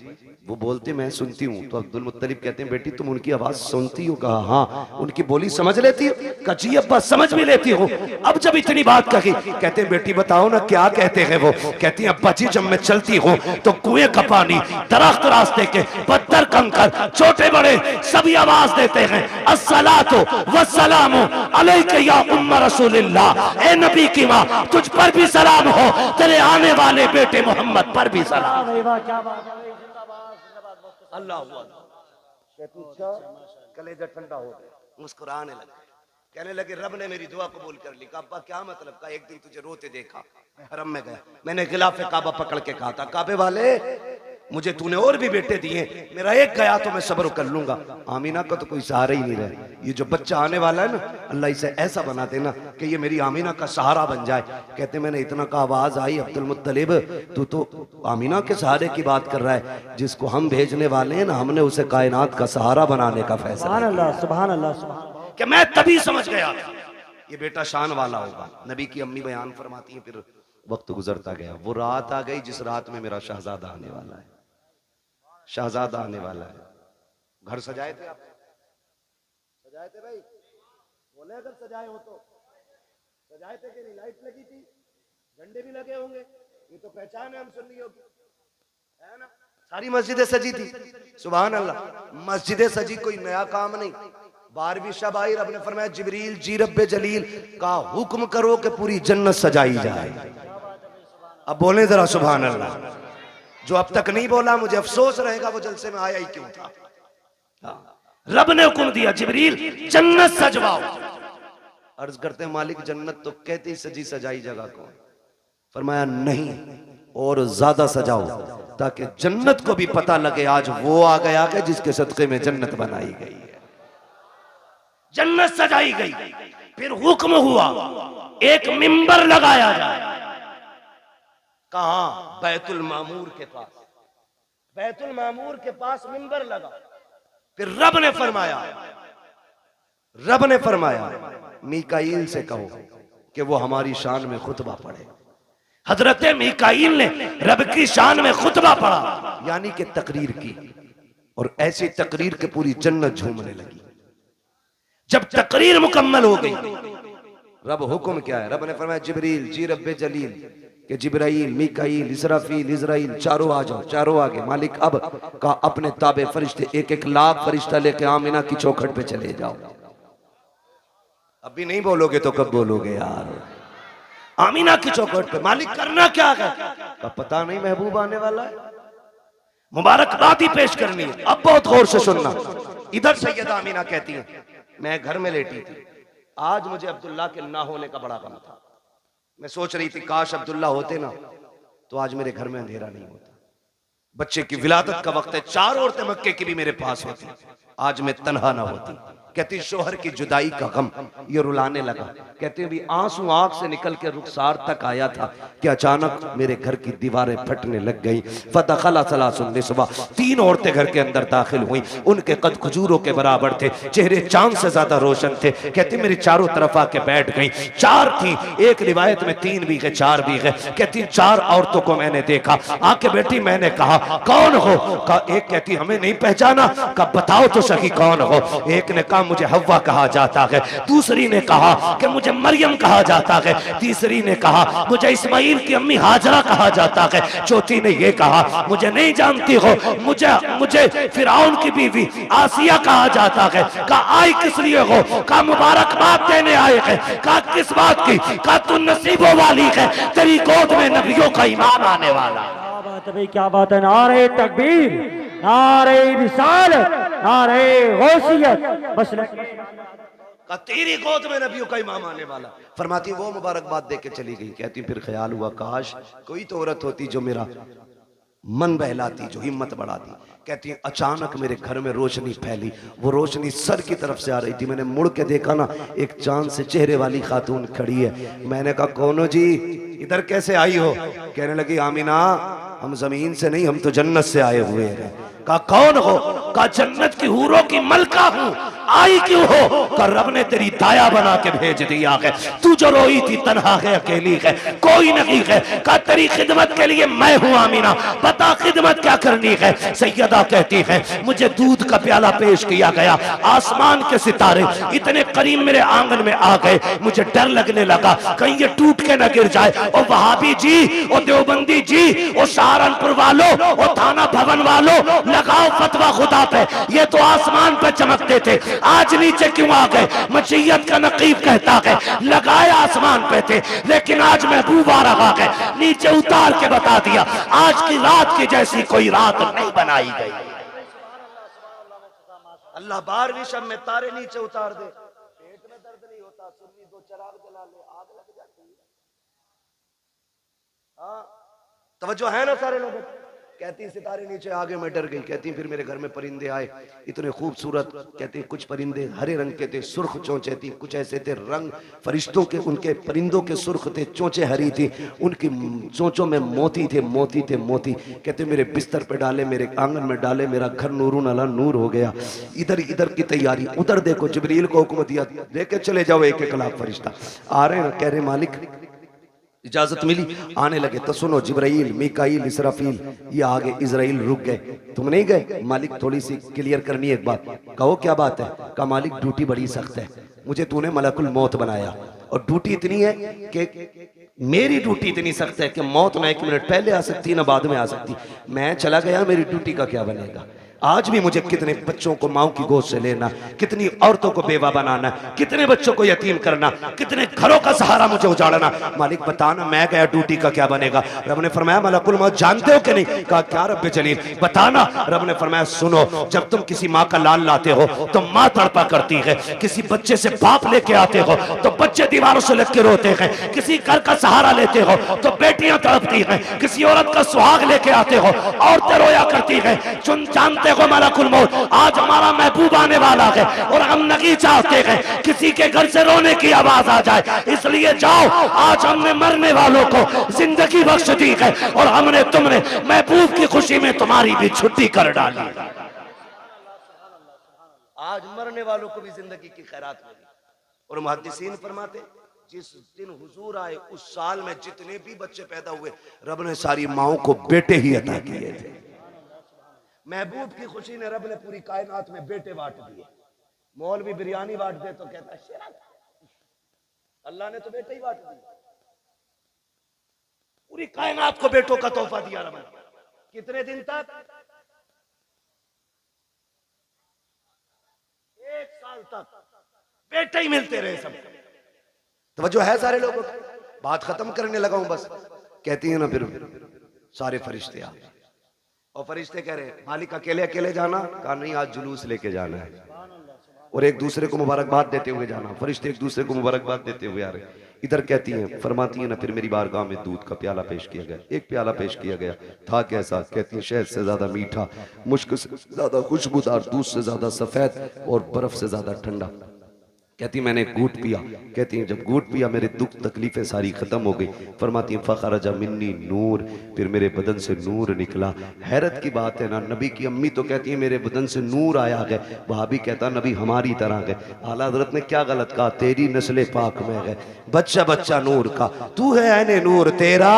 वो बोलते मैं सुनती हूँ। तो अब्दुल मुत्तलिब कहते हैं बेटी तुम उनकी आवाज सुनती हो। कहा हाँ। उनकी बोली समझ लेती हो। कहा जी अब्बा समझ भी लेती हो। अब जब इतनी बात कही कहते हैं बेटी बताओ ना क्या कहते हैं वो। कहती है अब्बा जी जब मैं चलती हूँ तो कुएं का पानी, दरख्त, रास्ते के पत्थर, कंकर, छोटे बड़े सभी आवाज देते हैं अस्सलातु वस्सलामु अलैका या उम्म रसूलिल्लाह। ए नबी की माँ तुझ पर भी सलाम हो, तेरे आने वाले बेटे मोहम्मद पर भी सलाम। अल्लाह कलेजा ठंडा हो गया, मुस्कुराने लगे, कहने लगे रब ने मेरी दुआ कबूल कर ली। काबा क्या मतलब। का एक दिन तुझे रोते देखा, मैं हरम में गया, मैंने खिलाफे काबा पकड़ के कहा था काबे वाले मुझे तूने और भी बेटे दिए, मेरा एक गया तो मैं सब्र कर लूंगा। आमीना का तो कोई सहारा ही नहीं रहे। ये जो बच्चा आने वाला है ना अल्लाह इसे ऐसा बना देना कि ये मेरी आमीना का सहारा बन जाए। कहते मैंने इतना का आवाज आई अब्दुल मुत्तलिब तू तो आमीना के सहारे की बात कर रहा है, जिसको हम भेजने वाले हैं ना हमने उसे कायनात का सहारा बनाने का फैसला। सुभान अल्लाह सुभान अल्लाह सुभान। कि मैं तभी समझ गया ये बेटा शान वाला होगा। नबी की अम्मी बयान फरमाती है फिर वक्त गुजरता गया। वो रात आ गई जिस रात में मेरा शहजादा आने वाला है, शहजादा आने वाला है। घर सजाए थे आप, सजाए थे भाई, बोले अगर सजाए हो तो सजाए थे कि नहीं। लाइट लगी थी, झंडे भी लगे होंगे, ये तो पहचान है हम सुन्नियों की, है ना। सारी मस्जिदें सजी थी। सुभान अल्लाह, मस्जिदें सजी कोई नया काम नहीं। 12वीं शब आई, रब ने फरमाया जिब्रील जी रब्बे जलील का हुक्म करो कि पूरी जन्नत सजाई जाए। अब बोले जरा सुभान अल्लाह। जो अब तक नहीं बोला मुझे अफसोस रहेगा, वो जलसे में आया ही क्यों था। रब ने हुक्म दिया जिब्रील जन्नत सजवाओ। अर्ज करते हैं मालिक जन्नत तो कहते ही सजी सजाई जगह को। फरमाया नहीं, और ज्यादा सजाओ ताकि जन्नत को भी पता लगे आज वो आ गया कि जिसके सदके में जन्नत बनाई गई है। जन्नत सजाई गई, फिर हुक्म हुआ एक मिंबर लगाया जाए। कहां? बैतुल मामूर के पास। बैतुल मामूर के पास मिंबर लगा। फिर रब ने फरमाया मीकाईल से कहो कि वो हमारी शान में खुतबा पढ़े। हजरत मीकाईल ने रब की शान में खुतबा पढ़ा, यानी कि तकरीर की, और ऐसी तकरीर के पूरी जन्नत झूमने लगी। जब तकरीर मुकम्मल हो गई, रब हुक्म क्या है? रब ने फरमाया जिब्रील जी रब्बे जलील कि जिब्राइल, मीकाईल, इसराफील, इजराइल चारों आ जाओ। चारों आगे। मालिक अब का अपने ताबे फरिश्ते 1-1 लाख फरिश्ता लेके आमिना की चौखट पे चले जाओ। अभी नहीं बोलोगे तो कब बोलोगे यार? आमिना की चौखट पे। मालिक करना क्या है? का पता नहीं, महबूब आने वाला है, मुबारकबादी पेश करनी है। अब बहुत गौर से सुनना। इधर सैयदा आमिना कहती है मैं घर में लेटी थी, आज मुझे अब्दुल्ला के ना होने का बड़ा गम था। मैं सोच रही थी काश अब्दुल्ला होते ना तो आज मेरे घर में अंधेरा नहीं होता। बच्चे की विलादत का वक्त है, 4 औरतें मक्के की भी मेरे पास होती, आज मैं तन्हा ना होती। कहती शोहर की जुदाई का गम ये रुलाने लगा। कहते भी आंसू आंख से निकल के रुखसार तक आया था कि अचानक मेरे घर की दीवारें फटने लग गई। फदखला सलासुन निस्वा, 3 औरतें घर के अंदर दाखिल हुई। उनके कद खजूरों के बराबर थे, चेहरे चांद से ज्यादा रोशन थे। कहती मेरी चारों तरफ आके बैठ गई। 4 थी, एक रिवायत में 3 भी गए, 4 भी गए। कहती 4 औरतों को मैंने देखा, आके बैठी। मैंने कहा कौन हो? का एक कहती हमें नहीं पहचाना। का बताओ तो सही कौन हो? एक ने कहा मुझे हव्वा कहा जाता है, दूसरी ने कहा कि मुझे मरियम कहा जाता है, तीसरी ने कहा मुझे इस्माइल की अम्मी हाजरा कहा जाता है, चौथी ने यह कहा मुझे नहीं जानती हो, मुझे फिरौन की बीवी आसिया कहा जाता है। का आई किस लिए हो? का मुबारकबाद देने आए हैं। का किस बात की? का तू नसीबों वाली है, तेरी गोद में नबियों का इमाम आने वाला। क्या बात है भाई, क्या बात है। नारे तकबीर, नारे रिसालत, नारे गौसियत। बस का तेरी गोद में नबियों का इमाम आने वाला। फरमाती वो मुबारकबाद दे के चली गई। कहती फिर ख्याल हुआ काश कोई तो औरत होती जो मेरा मन बहलाती, जो हिम्मत बढ़ाती। कहती है अचानक मेरे घर में रोशनी फैली, वो रोशनी सर की तरफ से आ रही थी। मैंने मुड़ के देखा ना, एक चांद से चेहरे वाली खातून खड़ी है। मैंने कहा कौन हो जी, इधर कैसे आई हो? कहने लगी आमिना हम जमीन से नहीं, हम तो जन्नत से आए हुए हैं। कहा कौन हो? कहा जन्नत की हूरों की मलका हूं। आई क्यों हो? का रब ने तेरी दाया बना के भेज दिया है। तू जो रोई थी तन्हा है, अकेली है, कोई नहीं है। का तेरी खिदमत के लिए मैं हूं आमिना, बता खिदमत क्या करनी है? सैयदा कहती है मुझे दूध का प्याला पेश किया गया, आसमान के सितारे इतने करीब मेरे आंगन में आ गए, मुझे डर लगने लगा कहीं ये टूट के न गिर जाए। और वहाबी जी, और देवबंदी जी, और सहारनपुर वालों, और थाना भवन वालों, लगाओ फतवा खुदा पे। ये तो आसमान पे चमकते थे, आज नीचे क्यों आ गए? मशीयत का नकीब कहता है लगाए आसमान पे थे, लेकिन आज महबूब आ रहा है, नीचे उतार के बता दिया आज की रात की जैसी कोई रात नहीं बनाई गई। अल्लाह 12वीं शब में तारे नीचे उतार दे, पेट में दर्द नहीं होता, सुन्नी 2 चिराग जला ले, आग लग जाती है। हाँ तवज्जो है ना सारे लोगों? कहती सितारे नीचे आगे मैं डर गई। कहती फिर मेरे घर में परिंदे आए, इतने खूबसूरत। कहती कुछ परिंदे हरे रंग के थे, सुर्ख चोंचे थी, कुछ ऐसे थे रंग फरिश्तों के, उनके परिंदों के सुर्ख थे, चोंचे हरी थी, उनकी चोंचों में मोती थे, मोती थे, मोती। कहते मेरे बिस्तर पे डाले, मेरे आंगन में डाले, मेरा घर नूरुन अला नूर हो गया। इधर की तैयारी, उधर देखो जिब्रील को हुक्म दिया लेके चले जाओ 1-1 लाख फरिश्ता आ रहे हैं। कह रहे मालिक इजाजत मिली, आने लगे। तो सुनो जिब्राइल, मीकाईल, इसराफील ये आगे, इजराइल रुक गए। तुम नहीं गए? मालिक थोड़ी सी क्लियर करनी है एक बात। कहो क्या बात है? का मालिक ड्यूटी बड़ी सख्त है, मुझे तूने मलकुल मौत बनाया और ड्यूटी इतनी है कि मेरी ड्यूटी इतनी सख्त है कि मौत ना 1 मिनट पहले आ सकती ना बाद में आ सकती। मैं चला गया, मेरी ड्यूटी का क्या बनेगा? आज भी मुझे कितने बच्चों को माओ की गोद से लेना, कितनी औरतों को बेवा बनाना, कितने बच्चों को यतीम करना, कितने घरों का सहारा मुझे उजाड़ना। मालिक बताना, मैं गया ड्यूटी का क्या बनेगा? रब ने फरमाया मलकुल मौत जानते हो कि नहीं? कहा क्या रब्बे जलील बताना। रब ने फरमाया सुनो, जब तुम किसी माँ का लाल लाते हो तो माँ तड़पा करती है, किसी बच्चे से बाप लेके आते हो तो बच्चे दीवारों से लग के रोते हैं, किसी घर का सहारा लेते हो तो बेटियां तड़पती हैं, किसी औरत का सुहाग लेके आते हो औरतें रोया करती हैं। जानते हो मलकुल मौत आज हमारा महबूब आने वाला है और हम नहीं चाहते हैं किसी के घर से रोने की आवाज आ जाए, इसलिए जाओ, आज हमने मरने वालों को जिंदगी बख्श दी है और हमने तुमने महबूब की खुशी में तुम्हारी भी छुट्टी कर डाली। आज मरने वालों को भी जिंदगी की खैरात मिली। और मुहद्दिसीन फरमाते जिस दिन हुजूर आए उस साल में जितने भी बच्चे पैदा हुए रब ने सारी माओं को बेटे ही अता किए थे। महबूब की खुशी ने रब ने पूरी कायनात में बेटे बांट दिए। मौलवी बिरयानी बांट दे तो कहता है अल्लाह ने तो बेटे ही बांट दिए। पूरी कायनात को बेटों का तोहफा दिया रब ने। कितने दिन तक? 1 साल तक बेटे ही मिलते रहे सबको। तवज्जो है सारे लोगों को? बात खत्म करने लगा हूं बस। कहती है ना फिर सारे फरिश्ते आ, और फरिश्ते कह रहे मालिक अकेले अकेले जाना? कहा नहीं, आज जुलूस लेके जाना है और एक दूसरे को मुबारकबाद देते हुए जाना। फरिश्ते एक दूसरे को मुबारकबाद देते हुए आ रहे। इधर कहती हैं, फरमाती हैं ना, फिर मेरी बारगाह में दूध का प्याला पेश किया गया। एक प्याला पेश किया गया, था कैसा? कहती हैं शहद से ज्यादा मीठा, मुश्क से ज्यादा खुशबूदार, दूध से ज्यादा सफेद और बर्फ से ज्यादा ठंडा। कहती मैंने घूट पिया। कहती हैं जब घूट पिया मेरे दुख तकलीफें सारी खत्म हो गई। फरमाती हैं फखरजा मिन्नी नूर, फिर मेरे बदन से नूर निकला। हैरत की बात है ना, नबी की अम्मी तो कहती है मेरे बदन से नूर आया है, वहाबी कहता नबी हमारी तरह है। आला हज़रत ने क्या गलत कहा? तेरी नस्ल पाक में है, बच्चा बच्चा नूर का, तू है ऐने नूर, तेरा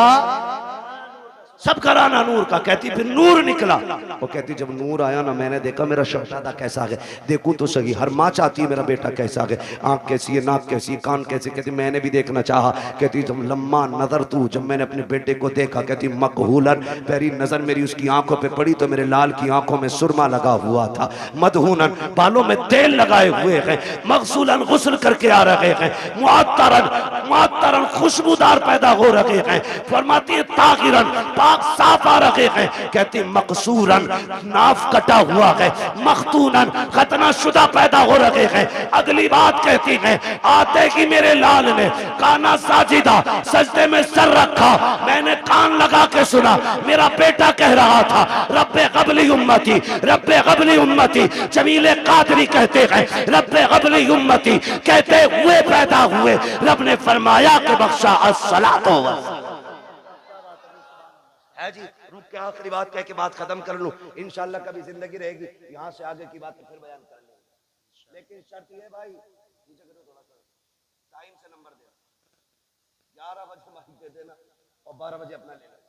सब कराना नूर का। कहती फिर नूर निकला। वो कहती जब नूर आया ना, मैंने देखा मेरा शहजादा कैसा है, देखूं तो सही। हर माँ चाहती है मेरा बेटा कैसा है, आंख कैसी है, नाक कैसी है, कान कैसे। कहती मैंने भी देखना चाहा। कहती जब लम्मा नजर तू, जब मैंने अपने बेटे को देखा, कहती मकहूलन, पहली नजर मेरी उसकी आंखों पे पड़ी तो मेरे लाल की आंखों में सुरमा लगा हुआ था, मदहूनन बालों में तेल लगाए हुए हैं, मगसूलन गुस्ल करके आ रहे हैं, मुअत्तरन खुशबूदार पैदा हो रहे हैं। फरमाती है ताहिरन पाक साफ आ रहे हैं। कहती मकसूरन नाफ कटा हुआ है, मखतूनन खतना शुदा पैदा हो रहे हैं। अगली बात कहती है आते ही मेरे लाल ने काना साजिदा, सजदे में सर रखा, मैंने कान लगा के सुना, मेरा बेटा कह रहा था रब्बे क़ब्ली उम्मती, रब्बे क़ब्ली उम्मती। जमीले कादरी कहते हैं रब्बे क़ब्ली उम्मती, कहते हुए पैदा हुए। रब ने फरमाया कि बख्शा अस्सलातो है जी। रुक के आखिरी बात कह के बात खत्म कर लूं, इंशाल्लाह कभी जिंदगी रहेगी यहाँ से आगे की बात फिर बयान कर लेंगे। लेकिन शर्त ये भाई, नीचे करो थोड़ा सा, टाइम से नंबर देना, 11 बजे माइक दे देना और 12 बजे अपना ले लेना,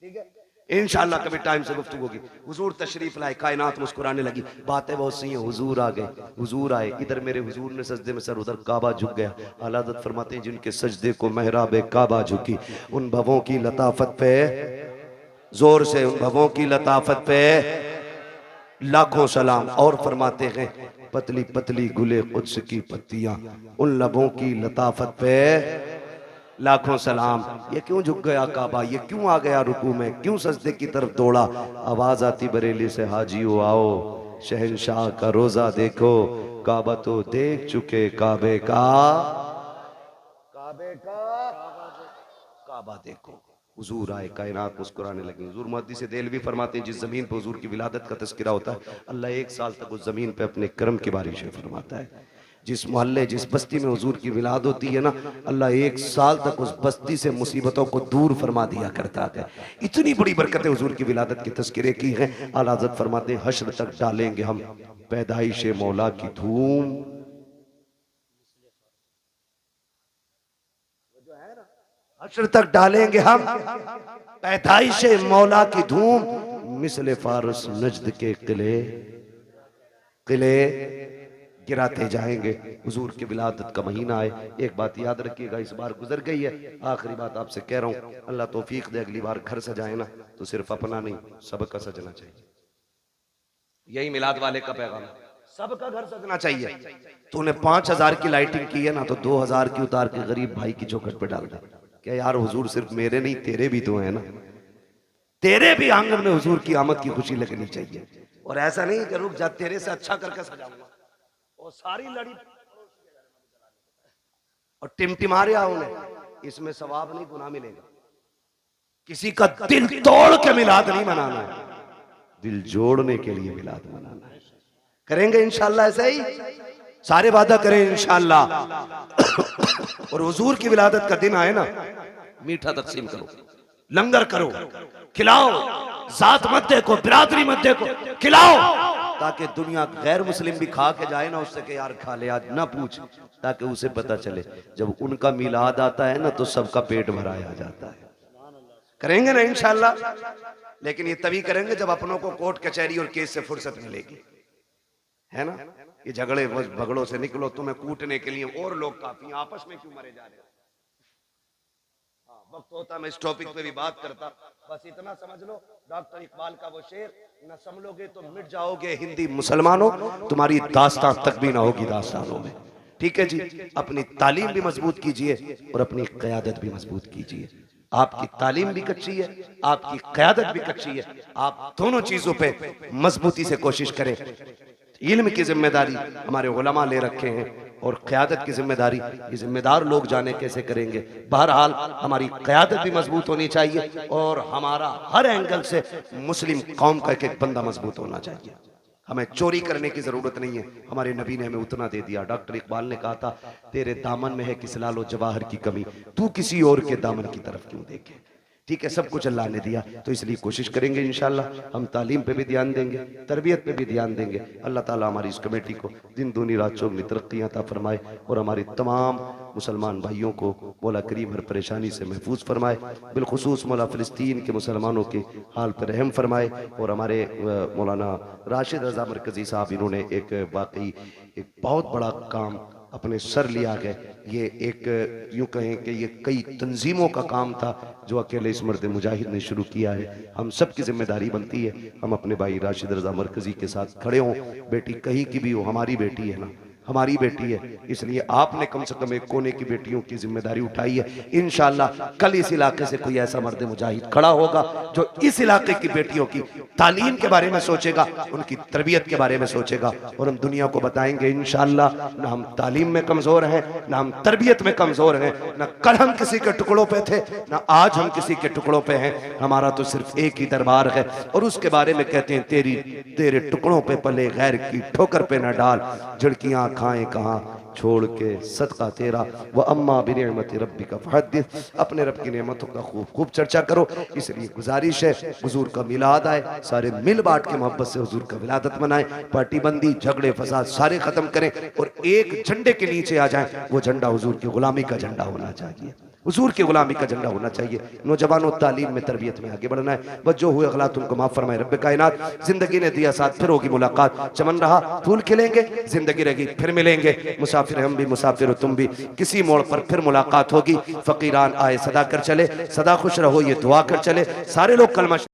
ठीक है? इंशाल्लाह कभी टाइम से गुफ्तगू होगी। हुजूर तशरीफ लाए, कायनात मुस्कुराने लगी, बातें बहुत सी हैं। हुजूर आ गए, हुजूर आए, इधर मेरे हुजूर ने सजदे में सर, उधर काबा झुक गया। आला हज़रत फरमाते हैं जिनके सजदे को महराबे काबा झुकी, उन भवों की लताफत पे, जोर से, उन भवों की लताफत पे लाखों सलाम। और फरमाते हैं पतली पतली गुले कुद्स की पत्तियां, उन लबों की लताफत पे लाखों सलाम। ये क्यों झुक गया काबा, ये क्यों आ गया रुकू में, क्यों सजदे की तरफ दौड़ा? आवाज आती बरेली से हाजियो आओ, शहंशाह का रोजा देखो, काबा तो देख चुके, काबे का काबा देखो। हुजूर आए, कायनात मुस्कुराने लगी। हुजूर मुहद्दिस देलवी फरमाते हैं जिस जमीन पर हुजूर की विलादत का तज़किरा होता है, अल्लाह 1 साल तक उस जमीन पे अपने करम की बारिशें फरमाता है। जिस मोहल्ले, जिस बस्ती में हुजूर की विलाद होती है ना, अल्लाह 1 साल तक उस बस्ती से मुसीबतों को दूर फरमा दिया करता है। इतनी बड़ी बरकतें हुजूर की विलादत के तज़किरे की हैं। आला हज़रत फरमाते हैं हश्र तक डालेंगे हम पैदाइश मौला की धूम, हश्र तक डालेंगे हम पैदाइश मौला की धूम, मिसले फारस नजद के किले, किले गिराते जाएंगे। हुजूर की विलादत का महीना है। एक बात याद रखिएगा, इस बार गुजर गई है, आखिरी बात आपसे कह रहा हूँ, अल्लाह तौफीक दे अगली बार घर सजाए ना तो सिर्फ अपना नहीं सबका सजना चाहिए। यही मिलाद वाले का पैगाम, सबका घर सजना चाहिए। तूने 5000 की लाइटिंग की है ना तो 2000 की उतार के गरीब भाई की चौखट पे डाल दे। क्या यार हुजूर सिर्फ मेरे नहीं तेरे भी तो है ना, तेरे भी आंगन में हुजूर की आमद की खुशी लगनी चाहिए। और ऐसा नहीं कि रुक जा तेरे से अच्छा करके सजाऊंगा और सारी लड़ी और टिमटिमा रहा उन्हें, इसमें सवाब नहीं गुनाह मिलेगा। किसी का दिल तोड़ के मिलाद नहीं मनाना है, दिल जोड़ने के लिए मिलाद मनाना है। करेंगे इंशाल्लाह ऐसे ही, सारे वादा करें इंशाल्लाह। और हुजूर की विलादत का दिन आए ना, मीठा तकसीम करो, लंगर करो, खिलाओ, जात मत देखो, बिरादरी मत देखो, खिलाओ, ताकि दुनिया गैर मुस्लिम भी खा के जाए ना उससे कि यार खा ले आज, ना पूछ, ताकि उसे पता चले जब उनका मिलाद आता है ना तो सबका पेट भराया जाता है। करेंगे ना इंशाल्लाह, लेकिन ये तभी करेंगे जब अपनों को कोर्ट कचहरी और केस से फुर्सत मिलेगी, है ना। ये झगड़े भगड़ों से निकलो, तुम्हें कूटने के लिए और लोग काफी, आपस में क्यों मरे जा रहे हो। वक्त होता मैं इस टॉपिक पे भी बात करता, बस इतना समझ लो डॉक्टर इकबाल का वो शेर, न संभलोगे तो मिट जाओगे हिंदी मुसलमानों, तुम्हारी दास्तां तक भी ना होगी दास्तानों में। ठीक है जी, अपनी तालीम भी मजबूत कीजिए और अपनी क़यादत भी मजबूत कीजिए। आपकी तालीम भी कच्ची है, आपकी क़यादत भी कच्ची है, आप दोनों चीजों पे मजबूती से कोशिश करें। इल्म की जिम्मेदारी हमारे उलमा ले रखे हैं और क़यादत की जिम्मेदारी ये जिम्मेदार लोग जाने कैसे करेंगे। बहरहाल हमारी क़यादत भी मजबूत होनी चाहिए और हमारा हर एंगल से मुस्लिम कौम का एक एक बंदा मजबूत होना चाहिए। हमें चोरी करने की जरूरत नहीं है, हमारे नबी ने हमें उतना दे दिया। डॉक्टर इकबाल ने कहा था तेरे दामन में है किसी लालो जवाहर की कमी, तू किसी और के दामन की तरफ क्यों देखे। ठीक है, सब कुछ अल्लाह ने दिया, तो इसलिए कोशिश करेंगे इंशाल्लाह हम तालीम पे भी ध्यान देंगे, तरबियत पे भी ध्यान देंगे। अल्लाह ताला हमारी इस कमेटी को दिन दूनी रात चौगनी तरक्की अता फरमाए और हमारी तमाम मुसलमान भाइयों को मौला करीम हर परेशानी से महफूज फरमाए। बिलखुसूस मौला फ़िलिस्तीन के मुसलमानों के हाल पर रहम फरमाए। और हमारे मौलाना राशिद रज़ा मरकज़ी साहब, इन्होंने एक वाकई एक बहुत बड़ा काम अपने सर लिया गया। ये एक यूँ कहें कि ये कई तंजीमों का काम था जो अकेले इस मर्द मुजाहिद ने शुरू किया है। हम सब की जिम्मेदारी बनती है हम अपने भाई राशिद रज़ा मरकज़ी के साथ खड़े हों। बेटी कहीं की भी हो, हमारी बेटी है ना, हमारी बेटी है, इसलिए आपने कम से कम एक कोने की बेटियों की जिम्मेदारी उठाई है। इंशाल्लाह कल इस इलाके से कोई ऐसा मर्द मुजाहिद खड़ा होगा जो इस इलाके की बेटियों की तालीम के बारे में सोचेगा, उनकी तरबियत के बारे में सोचेगा और हम दुनिया को बताएंगे इंशाल्लाह ना हम तालीम में कमजोर हैं, ना हम तरबियत में कमजोर हैं, ना कल हम किसी के टुकड़ों पे थे, ना आज हम किसी के टुकड़ों पे हैं। हमारा तो सिर्फ एक ही दरबार है और उसके बारे में कहते हैं तेरे टुकड़ों पे पले गैर की ठोकर पे न डाल, झिड़कियां खाएं कहाँ छोड़ के सदका तेरा, व अम्मा बिनिअमति रब्बिका फहद्दिस, अपने रब की नेमतों का खूब खूब चर्चा करो। इसलिए गुजारिश है हुजूर का मिलाद आए, सारे मिल बांट के मोहब्बत से हुजूर का विलादत मनाएं, पार्टी बंदी झगड़े फसाद सारे खत्म करें और एक झंडे के नीचे आ जाएं। वो झंडा हुजूर की गुलामी का झंडा होना चाहिए, हुजूर की गुलामी का झंडा होना चाहिए। नौजवानों तालीम में तरबियत में आगे बढ़ना है। बस जो हुए अगलात उनको माफ फरमाए रब्बे कायनात। जिंदगी ने दिया साथ, फिर होगी मुलाकात, चमन रहा फूल खिलेंगे, जिंदगी रहेगी फिर मिलेंगे। मुसाफिर हम भी मुसाफिर हो तुम भी, किसी मोड़ पर फिर मुलाकात होगी। फकीरान आए सदा कर चले, सदा खुश रहो ये दुआ कर चले। सारे लोग कलमा